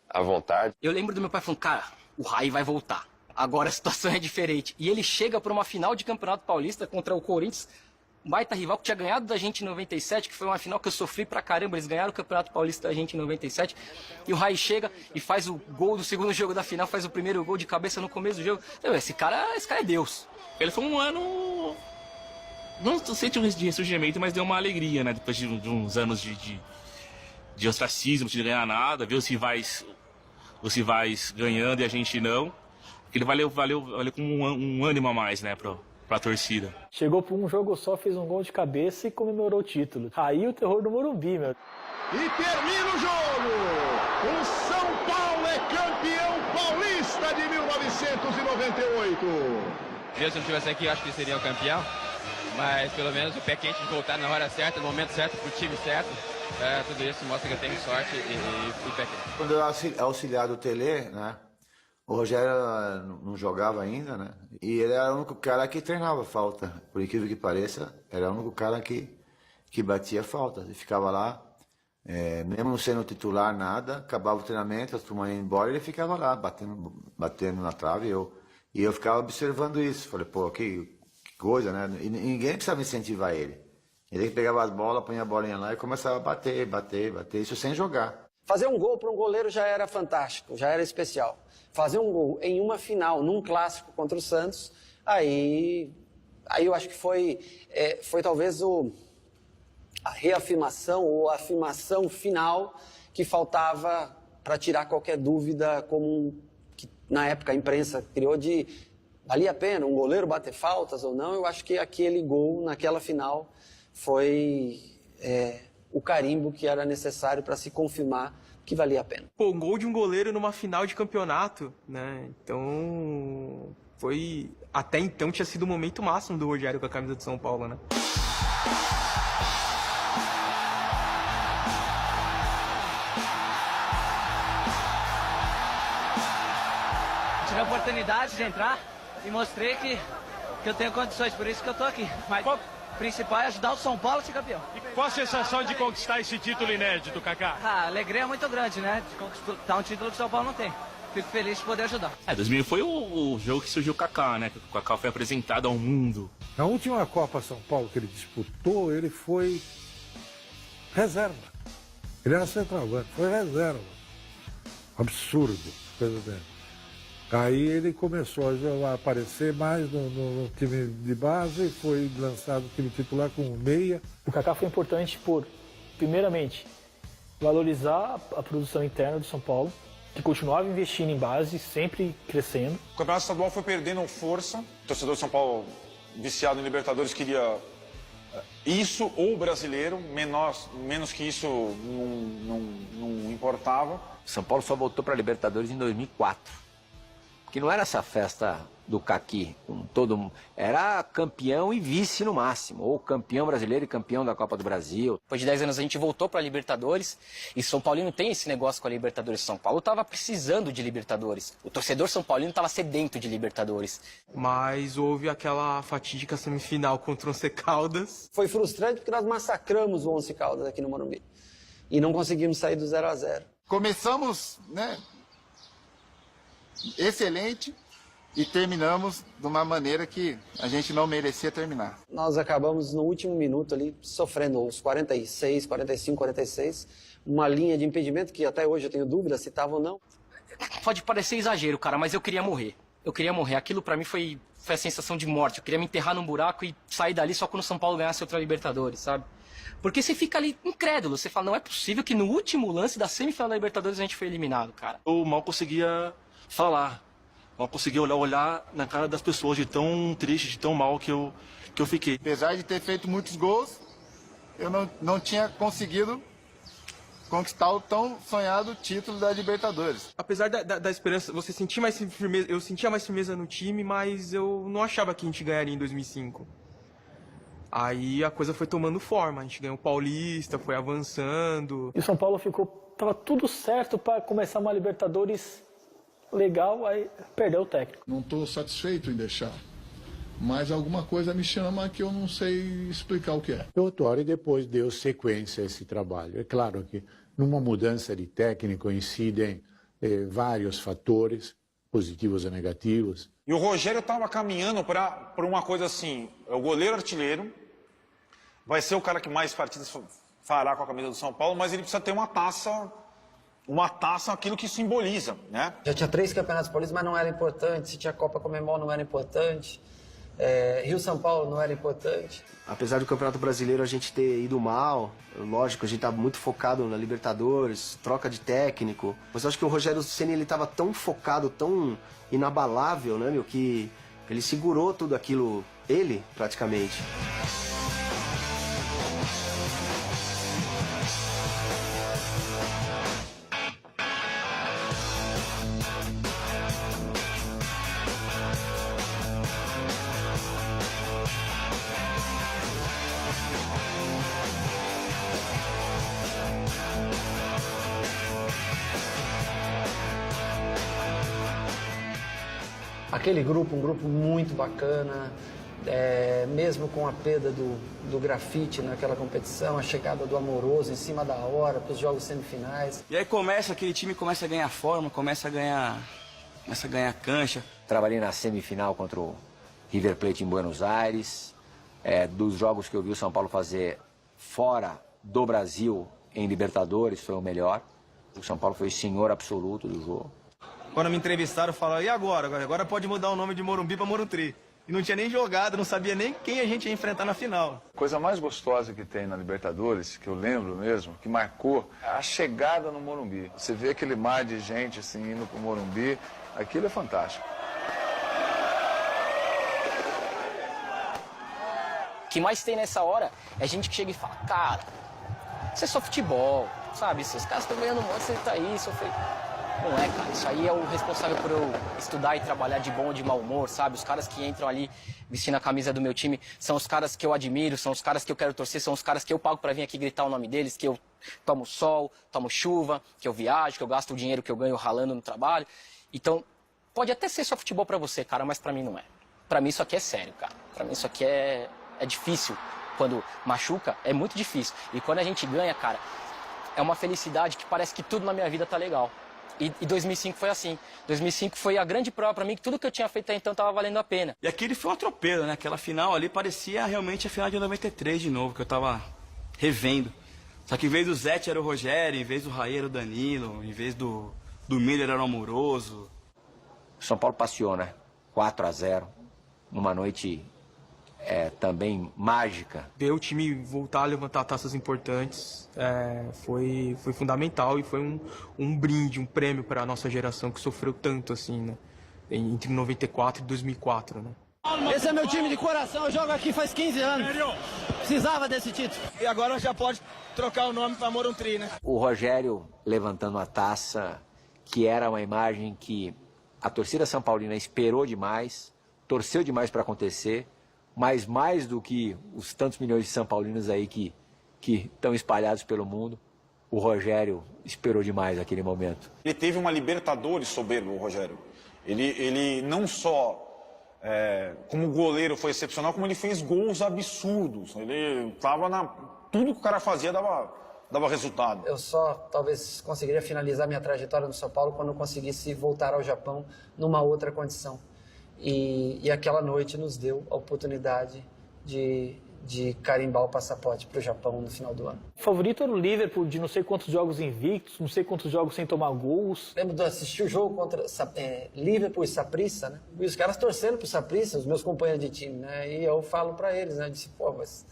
à vontade. Eu lembro do meu pai falando, cara, o Rai vai voltar. Agora a situação é diferente. E ele chega para uma final de Campeonato Paulista contra o Corinthians, um baita rival que tinha ganhado da gente em 97, que foi uma final que eu sofri pra caramba. Eles ganharam o Campeonato Paulista da gente em 97. E o Rai chega e faz o gol do segundo jogo da final, faz o primeiro gol de cabeça no começo do jogo. Esse cara é Deus. Ele foi um ano... Não sei de ressurgimento, mas deu uma alegria, né? Depois de uns anos de ostracismo, de ganhar nada, ver os rivais ganhando e a gente não. Ele valeu como um ânimo a mais, né, pra torcida. Chegou por um jogo só, fez um gol de cabeça e comemorou o título. Aí o terror do Morumbi, meu. E termina o jogo! O São Paulo é campeão paulista de 1998! Se eu não estivesse aqui, eu acho que seria o campeão. Mas pelo menos o pé quente de voltar na hora certa, no momento certo, pro time certo. Tudo isso mostra que eu tenho sorte e pé quente. Quando eu era auxiliar do Tele, né? O Rogério não jogava ainda, né? E ele era o único cara que treinava falta. Por incrível que pareça, era o único cara que batia falta. Ele ficava lá, mesmo não sendo titular, nada, acabava o treinamento, a turma ia embora, ele ficava lá, batendo na trave. E eu ficava observando isso. Falei, pô, que coisa, né? E ninguém precisava incentivar ele. Ele pegava as bolas, punha a bolinha lá e começava a bater, isso sem jogar. Fazer um gol para um goleiro já era fantástico, já era especial. Fazer um gol em uma final, num clássico contra o Santos, aí eu acho que foi talvez a reafirmação ou a afirmação final que faltava para tirar qualquer dúvida, como que na época a imprensa criou de valia a pena um goleiro bater faltas ou não. Eu acho que aquele gol naquela final foi o carimbo que era necessário para se confirmar que valia a pena. Pô, um gol de um goleiro numa final de campeonato, né? Então, até então tinha sido o momento máximo do Rogério com a camisa de São Paulo, né? Tive a oportunidade de entrar e mostrei que eu tenho condições, por isso que eu tô aqui. Mas o principal é ajudar o São Paulo a ser campeão. E qual a sensação de conquistar esse título inédito, Kaká? A alegria é muito grande, né? De conquistar um título que o São Paulo não tem. Fico feliz de poder ajudar. 2000 foi o jogo que surgiu o Kaká, né? O Kaká foi apresentado ao mundo. Na última Copa São Paulo que ele disputou, ele foi reserva. Ele era centroavante, foi reserva. Absurdo, coisa dele. Aí ele começou a aparecer mais no time de base, foi lançado o time titular com meia. O Kaká foi importante por, primeiramente, valorizar a produção interna do São Paulo, que continuava investindo em base, sempre crescendo. O Campeonato Estadual foi perdendo força. O torcedor de São Paulo, viciado em Libertadores, queria isso ou brasileiro, menos que isso não importava. São Paulo só voltou para a Libertadores em 2004. Que não era essa festa do caqui, com todo mundo. Era campeão e vice no máximo, ou campeão brasileiro e campeão da Copa do Brasil. Depois de 10 anos a gente voltou para a Libertadores, e São Paulino tem esse negócio com a Libertadores. São Paulo estava precisando de Libertadores. O torcedor São Paulino estava sedento de Libertadores. Mas houve aquela fatídica semifinal contra o Once Caldas. Foi frustrante porque nós massacramos o Once Caldas aqui no Morumbi. E não conseguimos sair do 0-0. Começamos, né, excelente e terminamos de uma maneira que a gente não merecia terminar. Nós acabamos no último minuto ali, sofrendo os 46, 45, 46, uma linha de impedimento que até hoje eu tenho dúvida se estava ou não. Pode parecer exagero, cara, mas eu queria morrer. Eu queria morrer. Aquilo pra mim foi a sensação de morte. Eu queria me enterrar num buraco e sair dali só quando o São Paulo ganhasse outra Libertadores, sabe? Porque você fica ali incrédulo, você fala, não é possível que no último lance da semifinal da Libertadores a gente foi eliminado, cara. Eu mal conseguia falar, mal conseguia olhar na cara das pessoas de tão triste, de tão mal que eu que eu fiquei. Apesar de ter feito muitos gols, eu não tinha conseguido conquistar o tão sonhado título da Libertadores. Apesar da esperança, você sentia mais firmeza, eu sentia mais firmeza no time, mas eu não achava que a gente ganharia em 2005. Aí a coisa foi tomando forma, a gente ganhou o Paulista, foi avançando. E o São Paulo tava tudo certo para começar uma Libertadores legal, aí perdeu o técnico. Não estou satisfeito em deixar, mas alguma coisa me chama que eu não sei explicar o que é. O Autuori depois deu sequência a esse trabalho. É claro que numa mudança de técnico incidem vários fatores, positivos e negativos. E o Rogério estava caminhando para uma coisa assim, é o goleiro artilheiro, vai ser o cara que mais partidas fará com a camisa do São Paulo, mas ele precisa ter uma taça, aquilo que simboliza, né? Já tinha 3 campeonatos paulistas, mas não era importante. Se tinha Copa Comembol, não era importante. Rio-São Paulo não era importante. Apesar do Campeonato Brasileiro a gente ter ido mal, lógico, a gente estava muito focado na Libertadores, troca de técnico. Mas eu acho que o Rogério Ceni ele estava tão focado, tão inabalável, né, meu, que ele segurou tudo aquilo, ele, praticamente. Aquele grupo, um grupo muito bacana, mesmo com a perda do grafite naquela competição, a chegada do Amoroso em cima da hora para os jogos semifinais. E aí aquele time começa a ganhar forma, começa a ganhar cancha. Trabalhei na semifinal contra o River Plate em Buenos Aires. Dos jogos que eu vi o São Paulo fazer fora do Brasil em Libertadores, foi o melhor. O São Paulo foi o senhor absoluto do jogo. Quando me entrevistaram, falaram, e agora? Agora pode mudar o nome de Morumbi para Morumbi. E não tinha nem jogado, não sabia nem quem a gente ia enfrentar na final. A coisa mais gostosa que tem na Libertadores, que eu lembro mesmo, que marcou, a chegada no Morumbi. Você vê aquele mar de gente assim indo pro Morumbi, aquilo é fantástico. O que mais tem nessa hora é gente que chega e fala, cara, isso é só futebol, sabe? Esses caras estão ganhando um monte, você tá aí, sofrendo. Não é, cara, isso aí é o responsável por eu estudar e trabalhar de bom ou de mau humor, sabe? Os caras que entram ali vestindo a camisa do meu time são os caras que eu admiro, são os caras que eu quero torcer, são os caras que eu pago pra vir aqui gritar o nome deles, que eu tomo sol, tomo chuva, que eu viajo, que eu gasto o dinheiro que eu ganho ralando no trabalho. Então, pode até ser só futebol pra você, cara, mas pra mim não é. Pra mim isso aqui é sério, cara. Pra mim isso aqui é difícil. Quando machuca, é muito difícil. E quando a gente ganha, cara, é uma felicidade que parece que tudo na minha vida tá legal. E 2005 foi assim. 2005 foi a grande prova pra mim que tudo que eu tinha feito até então tava valendo a pena. E aquele foi um atropelo, né? Aquela final ali parecia realmente a final de 93 de novo, que eu tava revendo. Só que em vez do Zete era o Rogério, em vez do Raí era o Danilo, em vez do Miller era o Amoroso. O São Paulo passeou, né? 4-0, numa noite também mágica. Ver o time voltar a levantar taças importantes foi fundamental e foi um brinde, um prêmio para a nossa geração que sofreu tanto assim, né? Entre 94 e 2004, né? Esse é meu time de coração, eu jogo aqui faz 15 anos. Precisava desse título. E agora já pode trocar o nome para Morumbi, né? O Rogério levantando a taça, que era uma imagem que a torcida São Paulina esperou demais, torceu demais para acontecer, mas mais do que os tantos milhões de São Paulinos aí que estão espalhados pelo mundo, o Rogério esperou demais aquele momento. Ele teve uma Libertadores soberba, o Rogério. Ele não só, como goleiro foi excepcional, como ele fez gols absurdos. Ele estava tudo que o cara fazia dava resultado. Eu só talvez conseguiria finalizar minha trajetória no São Paulo quando eu conseguisse voltar ao Japão numa outra condição. E aquela noite nos deu a oportunidade de carimbar o passaporte para o Japão no final do ano. O favorito era o Liverpool, de não sei quantos jogos invictos, não sei quantos jogos sem tomar gols. Lembro de assistir o jogo contra Liverpool e Saprissa, né? E os caras torcendo pro Saprissa, os meus companheiros de time, né? E eu falo para eles, né? Eu disse, pô, mas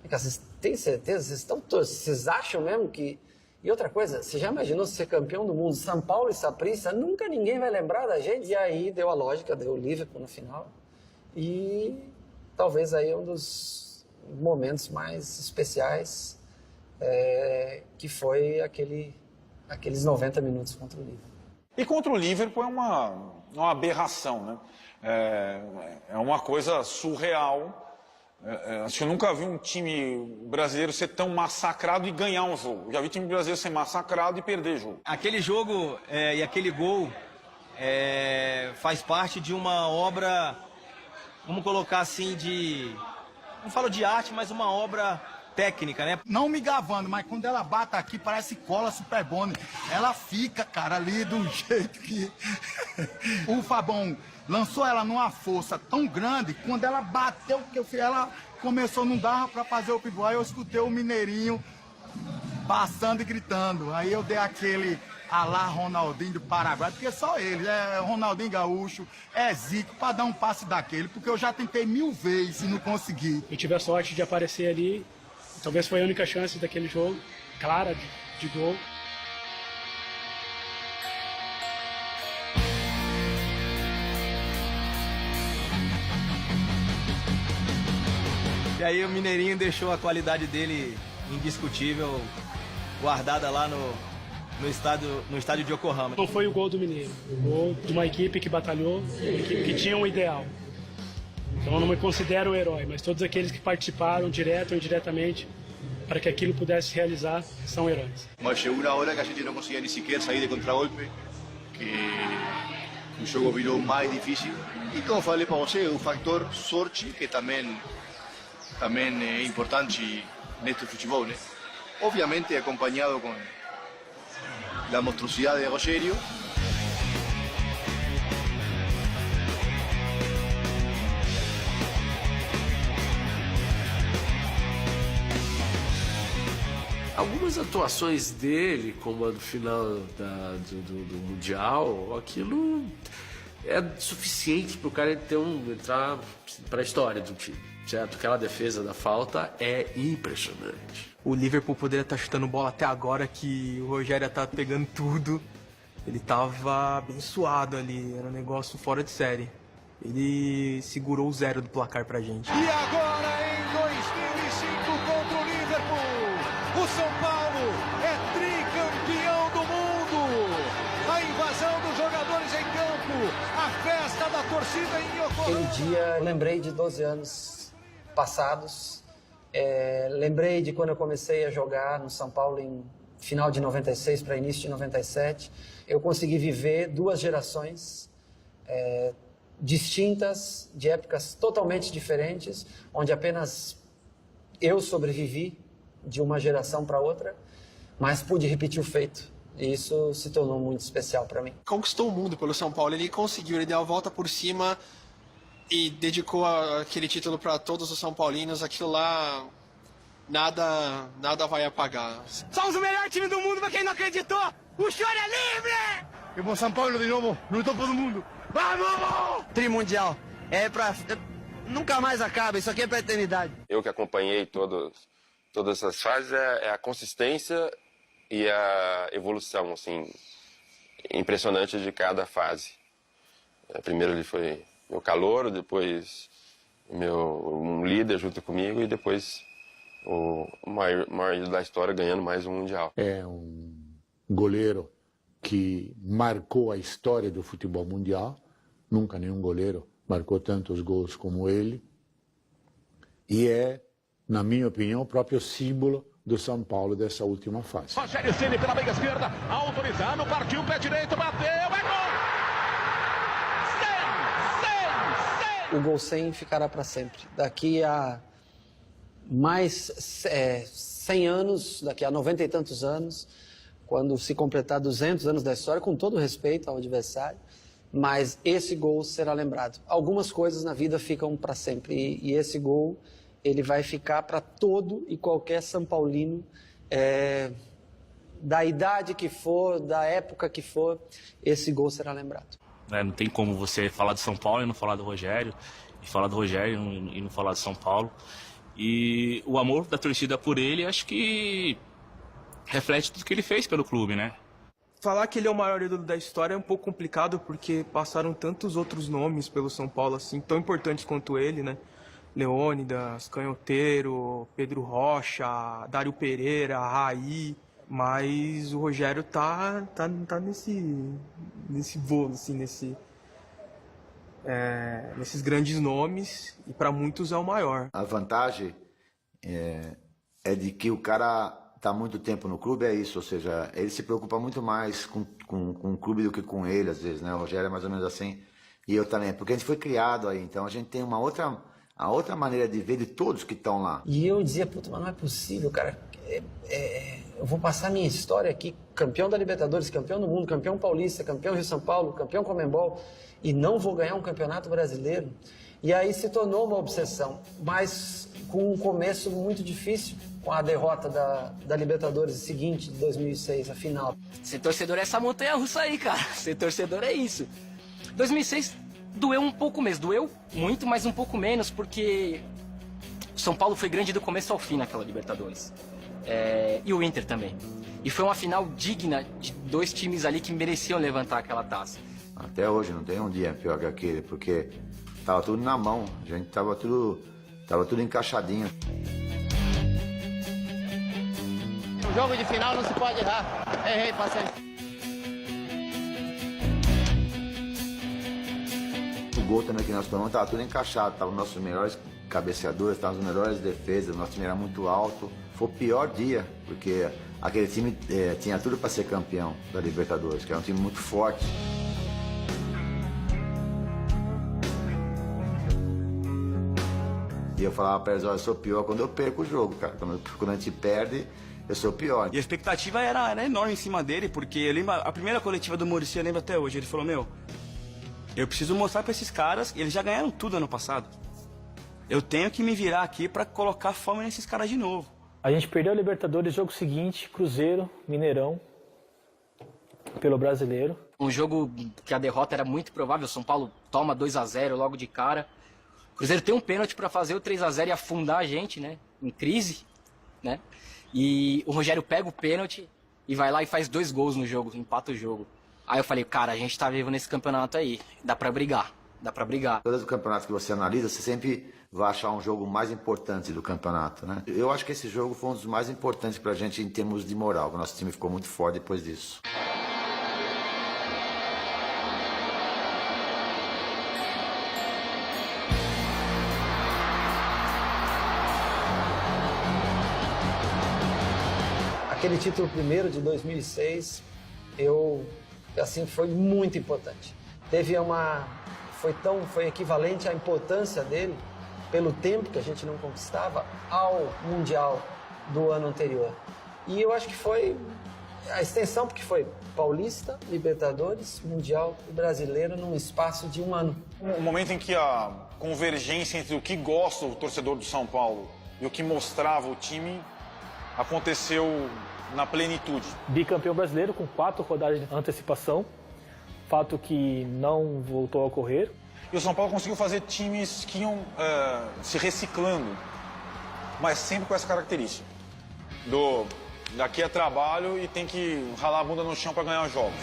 vocês têm certeza? Vocês acham mesmo que... E outra coisa, você já imaginou ser campeão do mundo, São Paulo e Saprissa? Nunca ninguém vai lembrar da gente. E aí deu a lógica, deu o Liverpool no final. E talvez aí um dos momentos mais especiais, que foi aqueles 90 minutos contra o Liverpool. E contra o Liverpool é uma aberração, né? É uma coisa surreal. Acho que eu nunca vi um time brasileiro ser tão massacrado e ganhar um jogo. Já vi time brasileiro ser massacrado e perder jogo. Aquele jogo e aquele gol faz parte de uma obra, vamos colocar assim, não falo de arte, mas uma obra técnica, né? Não me gavando, mas quando ela bate aqui, parece cola Superbone. Ela fica, cara, ali do jeito que... O Fabão lançou ela numa força tão grande, quando ela bateu, ela começou, não dava pra fazer o pivô. Aí eu escutei o Mineirinho passando e gritando. Aí eu dei aquele alá Ronaldinho do Paraguai, porque só ele, Ronaldinho Gaúcho, Zico, pra dar um passe daquele, porque eu já tentei 1000 vezes e não consegui. Eu tive a sorte de aparecer ali, talvez foi a única chance daquele jogo, clara, de gol. E aí o Mineirinho deixou a qualidade dele indiscutível, guardada lá no estádio de Yokohama. Não foi o gol do Mineiro, o gol de uma equipe que batalhou, uma equipe que tinha um ideal. Então eu não me considero um herói, mas todos aqueles que participaram, direto ou indiretamente, para que aquilo pudesse realizar, são heróis. Mas chegou uma hora que a gente não conseguia nem sequer sair de contragolpe, que o jogo virou mais difícil. E como falei para você, o fator sorte, que também é importante neste futebol, né? Obviamente acompanhado com a monstruosidade de Rogério. Algumas atuações dele, como a do final do Mundial, aquilo é suficiente para o cara entrar para a história do time. Certo? Aquela defesa da falta é impressionante. O Liverpool poderia estar chutando bola até agora, que o Rogério tá pegando tudo. Ele tava abençoado ali, era um negócio fora de série. Ele segurou o 0 do placar pra gente. E agora em 2005 contra o Liverpool, o São Paulo é tricampeão do mundo. A invasão dos jogadores em campo, a festa da torcida em Yokohama. Aquele dia eu lembrei de 12 anos passados, lembrei de quando eu comecei a jogar no São Paulo em final de 96 para início de 97. Eu consegui viver 2 gerações distintas, de épocas totalmente diferentes, onde apenas eu sobrevivi de uma geração para outra, mas pude repetir o feito. E isso se tornou muito especial para mim. Conquistou o mundo pelo São Paulo, ele conseguiu, ele deu a volta por cima e dedicou aquele título para todos os São Paulinos. Aquilo lá, nada vai apagar. Somos o melhor time do mundo, pra quem não acreditou! O choro é livre! E bom São Paulo de novo, no topo do mundo. Vamos! Trimundial. Nunca mais acaba, isso aqui é pra eternidade. Eu que acompanhei todas essas fases, é a consistência e a evolução, assim, impressionante de cada fase. Primeiro ele foi meu calouro, depois um líder junto comigo e depois o maior ídolo da história ganhando mais um Mundial. É um goleiro que marcou a história do futebol mundial. Nunca nenhum goleiro marcou tantos gols como ele. E é, na minha opinião, o próprio símbolo do São Paulo dessa última fase. Rogério Ceni pela meia esquerda, autorizado, partiu, pé direito, bateu, é gol! O gol 100 ficará para sempre. Daqui a mais 100 anos, daqui a 90 e tantos anos, quando se completar 200 anos da história, com todo respeito ao adversário, mas esse gol será lembrado. Algumas coisas na vida ficam para sempre e esse gol ele vai ficar para todo e qualquer São Paulino, da idade que for, da época que for, esse gol será lembrado. Não tem como você falar de São Paulo e não falar do Rogério, e falar do Rogério e não falar de São Paulo. E o amor da torcida por ele, acho que reflete tudo que ele fez pelo clube, né? Falar que ele é o maior ídolo da história é um pouco complicado, porque passaram tantos outros nomes pelo São Paulo, assim, tão importantes quanto ele, né? Leônidas, Canhoteiro, Pedro Rocha, Dário Pereira, Raí, mas o Rogério tá nesse voo, assim, nesses grandes nomes, e para muitos é o maior. A vantagem é de que o cara está muito tempo no clube, é isso, ou seja, ele se preocupa muito mais com o clube do que com ele, às vezes, né? O Rogério é mais ou menos assim, e eu também, porque a gente foi criado aí, então a gente tem a outra maneira de ver de todos que estão lá. E eu dizia, puta, mas não é possível, cara, eu vou passar minha história aqui, campeão da Libertadores, campeão do mundo, campeão paulista, campeão Rio São Paulo, campeão Conmebol, e não vou ganhar um campeonato brasileiro. E aí se tornou uma obsessão, mas com um começo muito difícil, com a derrota da Libertadores seguinte, de 2006, a final. Ser torcedor é essa montanha-russa aí, cara. Ser torcedor é isso. 2006 doeu um pouco mesmo. Doeu muito, mas um pouco menos, porque o São Paulo foi grande do começo ao fim naquela Libertadores. E o Inter também. E foi uma final digna de dois times ali que mereciam levantar aquela taça. Até hoje não tem um dia pior que aquele, porque tava tudo na mão, a gente tava tudo encaixadinho. Um jogo de final não se pode errar. Errei, paciência. O gol também que nós tomamos tava tudo encaixado, tava os nossos melhores cabeceadores, tava os melhores defesas, o nosso time era muito alto. Foi o pior dia, porque aquele time tinha tudo para ser campeão da Libertadores, que era um time muito forte. E eu falava para eles, olha, eu sou pior quando eu perco o jogo, cara. Quando a gente perde, eu sou pior. E a expectativa era enorme em cima dele, porque eu lembro, a primeira coletiva do Muricy, eu lembro até hoje, ele falou, eu preciso mostrar para esses caras, eles já ganharam tudo ano passado. Eu tenho que me virar aqui para colocar fome nesses caras de novo. A gente perdeu a Libertadores, jogo seguinte, Cruzeiro, Mineirão, pelo Brasileiro. Um jogo que a derrota era muito provável, São Paulo toma 2-0 logo de cara. O Cruzeiro tem um pênalti para fazer o 3-0 e afundar a gente, né? Em crise, né? E o Rogério pega o pênalti e vai lá e faz 2 gols no jogo, empata o jogo. Aí eu falei, cara, a gente tá vivo nesse campeonato aí, dá pra brigar. Todos os campeonatos que você analisa, você sempre vai achar um jogo mais importante do campeonato, né? Eu acho que esse jogo foi um dos mais importantes pra gente em termos de moral. O nosso time ficou muito forte depois disso. Aquele título primeiro de 2006, foi muito importante. Foi equivalente à importância dele, pelo tempo que a gente não conquistava, ao Mundial do ano anterior. E eu acho que foi a extensão, porque foi Paulista, Libertadores, Mundial e Brasileiro num espaço de 1 ano. O momento em que a convergência entre o que gosta o torcedor do São Paulo e o que mostrava o time aconteceu na plenitude. Bicampeão brasileiro com 4 rodadas de antecipação, fato que não voltou a ocorrer. E o São Paulo conseguiu fazer times que iam se reciclando, mas sempre com essa característica. Daqui é trabalho e tem que ralar a bunda no chão para ganhar os jogos.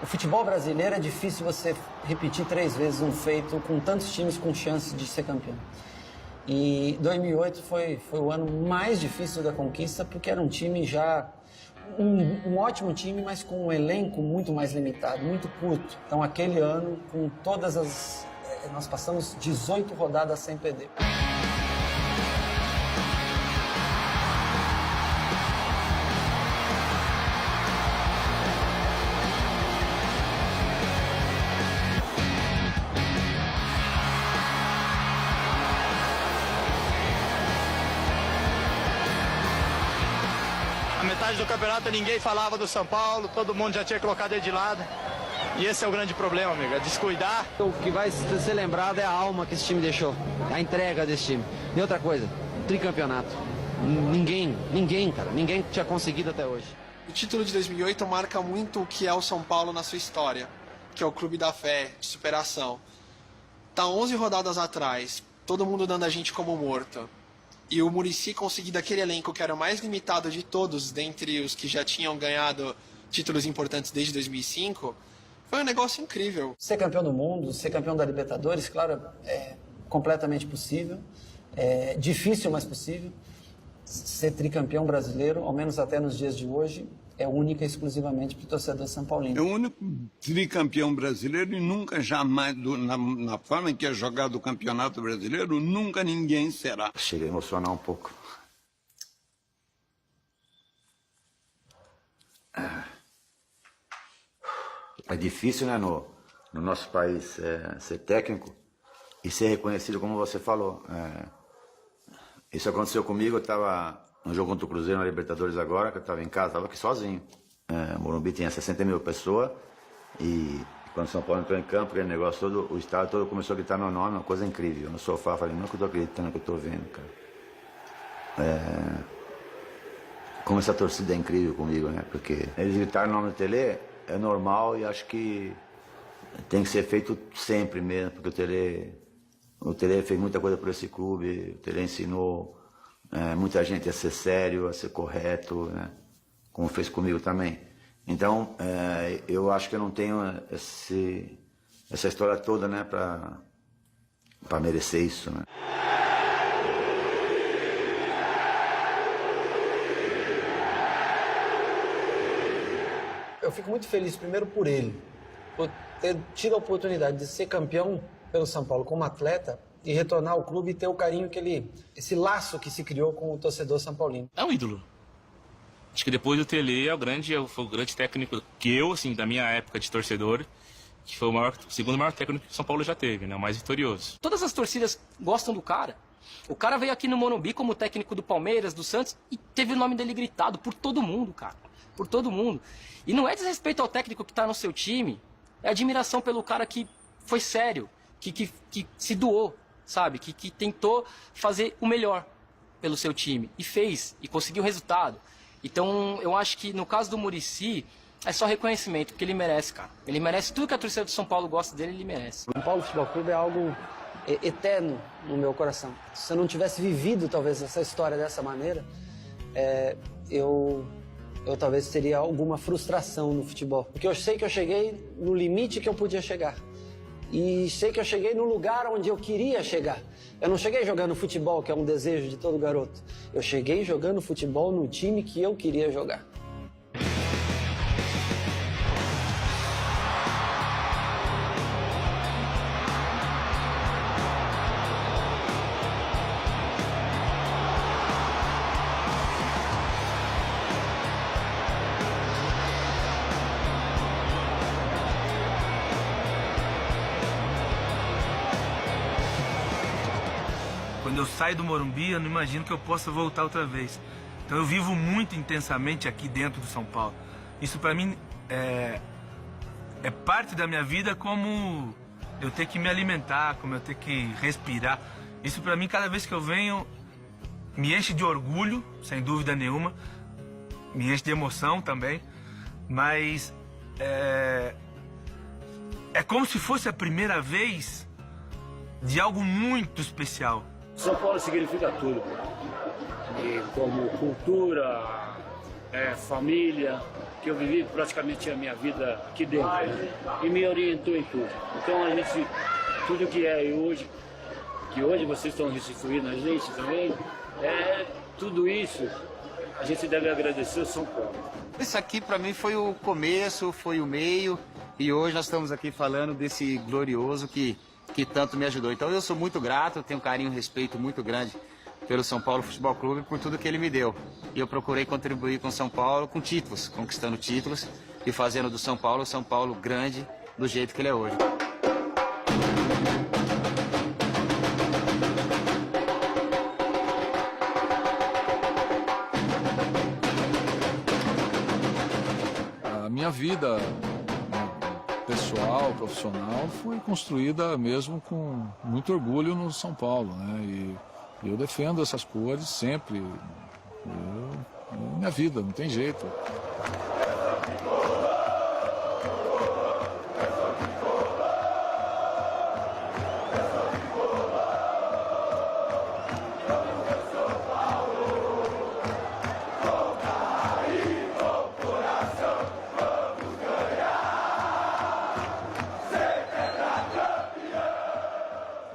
O futebol brasileiro é difícil você repetir 3 vezes um feito com tantos times com chance de ser campeão. E 2008 foi o ano mais difícil da conquista, porque era um time já... Um ótimo time, mas com um elenco muito mais limitado, muito curto. Então aquele ano, com todas as... Nós passamos 18 rodadas sem perder. A metade do campeonato ninguém falava do São Paulo, todo mundo já tinha colocado ele de lado. E esse é o grande problema, amigo, é descuidar. O que vai ser lembrado é a alma que esse time deixou, a entrega desse time. E outra coisa, tricampeonato. Ninguém, cara, ninguém tinha conseguido até hoje. O título de 2008 marca muito o que é o São Paulo na sua história, que é o clube da fé, de superação, tá 11 rodadas atrás, todo mundo dando a gente como morto, e o Muricy conseguir daquele elenco que era o mais limitado de todos, dentre os que já tinham ganhado títulos importantes desde 2005, foi um negócio incrível. Ser campeão do mundo, ser campeão da Libertadores, claro, é completamente possível. É difícil, mas possível. Ser tricampeão brasileiro, ao menos até nos dias de hoje, é única e exclusivamente para o torcedor são paulino. É o único tricampeão brasileiro e nunca jamais, na forma em que é jogado o Campeonato Brasileiro, nunca ninguém será. Chega a emocionar um pouco. É difícil, né, no nosso país ser técnico e ser reconhecido, como você falou. Isso aconteceu comigo, eu estava no jogo contra o Cruzeiro na Libertadores agora, que eu estava em casa, estava aqui sozinho. Morumbi tinha 60 mil pessoas e quando o São Paulo entrou em campo, aquele negócio todo, o estado todo começou a gritar meu nome, uma coisa incrível. No sofá, falei, não é que eu estou acreditando que eu estou vendo, cara. Como essa torcida é incrível comigo, né? Porque eles gritaram o nome do Tele, é normal e acho que tem que ser feito sempre mesmo, porque o Tele fez muita coisa por esse clube, o Tele ensinou muita gente a ser sério, a ser correto, né? Como fez comigo também. Então, eu acho que eu não tenho essa história toda, né, para merecer isso, né? Eu fico muito feliz, primeiro, por ele, por ter tido a oportunidade de ser campeão pelo São Paulo como atleta e retornar ao clube e ter o carinho esse laço que se criou com o torcedor são paulino. É um ídolo. Acho que depois do Tele foi o grande técnico que eu, assim, da minha época de torcedor, que foi o segundo maior técnico que o São Paulo já teve, né? O mais vitorioso. Todas as torcidas gostam do cara. O cara veio aqui no Morumbi como técnico do Palmeiras, do Santos, e teve o nome dele gritado por todo mundo, cara. Por todo mundo. E não é desrespeito ao técnico que tá no seu time, é admiração pelo cara que foi sério, que se doou, sabe? Que tentou fazer o melhor pelo seu time. E fez, e conseguiu o resultado. Então, eu acho que no caso do Muricy, é só reconhecimento, porque ele merece, cara. Ele merece tudo que a torcida do São Paulo gosta dele, ele merece. O São Paulo Futebol Clube é algo eterno no meu coração. Se eu não tivesse vivido, talvez, essa história dessa maneira, eu talvez teria alguma frustração no futebol. Porque eu sei que eu cheguei no limite que eu podia chegar. E sei que eu cheguei no lugar onde eu queria chegar. Eu não cheguei jogando futebol, que é um desejo de todo garoto. Eu cheguei jogando futebol no time que eu queria jogar. Quando eu saio do Morumbi, eu não imagino que eu possa voltar outra vez. Então eu vivo muito intensamente aqui dentro do São Paulo. Isso para mim é parte da minha vida, como eu ter que me alimentar, como eu ter que respirar. Isso para mim, cada vez que eu venho, me enche de orgulho, sem dúvida nenhuma. Me enche de emoção também. Mas é como se fosse a primeira vez de algo muito especial. São Paulo significa tudo, e como cultura, família, que eu vivi praticamente a minha vida aqui dentro, né? E me orientou em tudo. Então a gente, tudo que é hoje, que hoje vocês estão restituindo a gente também, tudo isso a gente deve agradecer ao São Paulo. Isso aqui para mim foi o começo, foi o meio, e hoje nós estamos aqui falando desse glorioso que tanto me ajudou. Então eu sou muito grato, tenho um carinho e respeito muito grande pelo São Paulo Futebol Clube, por tudo que ele me deu. E eu procurei contribuir com o São Paulo com títulos, conquistando títulos e fazendo do São Paulo grande do jeito que ele é hoje. A minha vida pessoal, profissional, foi construída mesmo com muito orgulho no São Paulo, né? E eu defendo essas cores sempre. Minha vida, não tem jeito.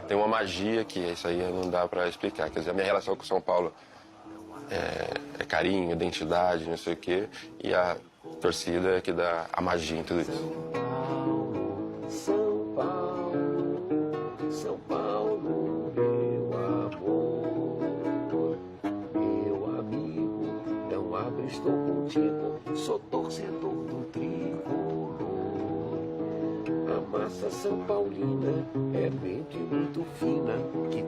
tem uma magia que isso aí não dá para explicar. Quer dizer, a minha relação com o São Paulo é carinho, identidade, não sei o quê, e a torcida é que dá a magia em tudo isso. São Paulo, São Paulo, meu amor, meu amigo, não abre, estou contigo, sou torcedor do tricolor. A massa São Paulina é mente muito fina, que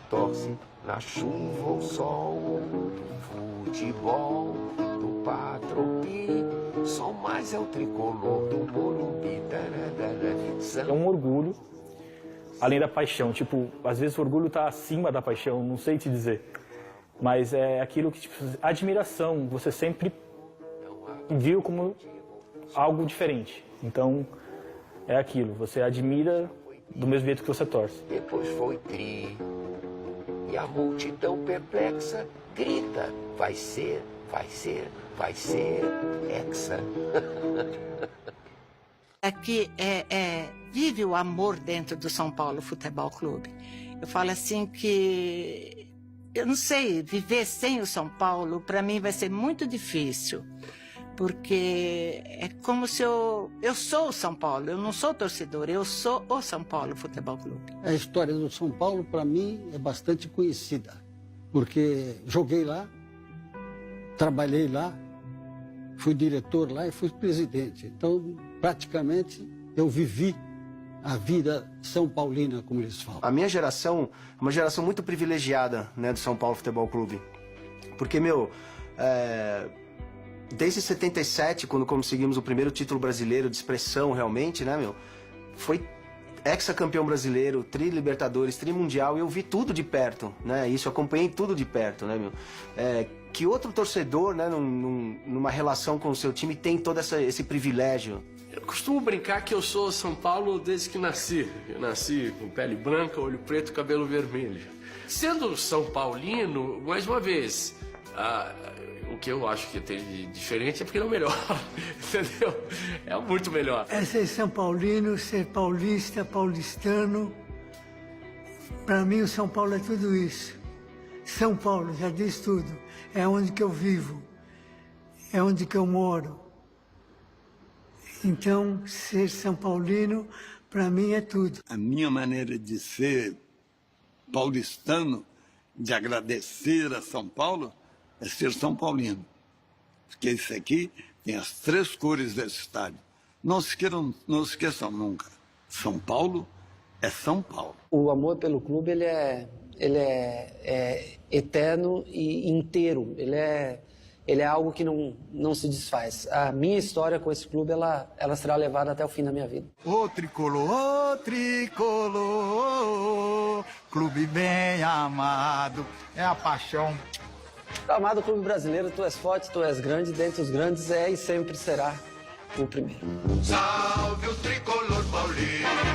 torce na chuva ou sol, do futebol, do Patropi, só mais é o tricolor do Morumbi. É um orgulho, além da paixão. Tipo, às vezes o orgulho está acima da paixão, não sei te dizer. Mas é aquilo que, tipo, admiração, você sempre viu como algo diferente. Então, é aquilo, você admira do mesmo jeito que você torce. Depois foi tri, e a multidão perplexa grita, vai ser hexa. Aqui vive o amor dentro do São Paulo Futebol Clube. Eu falo assim que, eu não sei, viver sem o São Paulo, para mim vai ser muito difícil. Porque é como se eu sou o São Paulo, eu não sou torcedor, eu sou o São Paulo Futebol Clube. A história do São Paulo, para mim, é bastante conhecida. Porque joguei lá, trabalhei lá, fui diretor lá e fui presidente. Então, praticamente, eu vivi a vida São Paulina, como eles falam. A minha geração é uma geração muito privilegiada, né, do São Paulo Futebol Clube. Porque, desde 77, quando conseguimos o primeiro título brasileiro de expressão realmente, né, foi hexacampeão brasileiro, tri-libertadores, tri-mundial, e eu vi tudo de perto, né, isso, eu acompanhei tudo de perto, né, que outro torcedor, né, numa relação com o seu time tem todo esse privilégio. Eu costumo brincar que eu sou São Paulo desde que nasci. Eu nasci com pele branca, olho preto, cabelo vermelho. Sendo São Paulino, mais uma vez, o que eu acho que tem de diferente é porque ele é o melhor, entendeu? É muito melhor. É ser São Paulino, ser paulista, paulistano. Para mim, o São Paulo é tudo isso. São Paulo, já diz tudo. É onde que eu vivo, é onde que eu moro. Então, ser São Paulino, para mim, é tudo. A minha maneira de ser paulistano, de agradecer a São Paulo, é ser São Paulino. Porque isso aqui tem as 3 cores desse estádio. Não esqueçam nunca. São Paulo é São Paulo. O amor pelo clube, ele é eterno e inteiro. Ele é algo que não se desfaz. A minha história com esse clube, ela será levada até o fim da minha vida. Ô tricolor, clube bem amado, é a paixão. Amado clube brasileiro, tu és forte, tu és grande, dentre os grandes e sempre será o primeiro. Salve o tricolor paulino.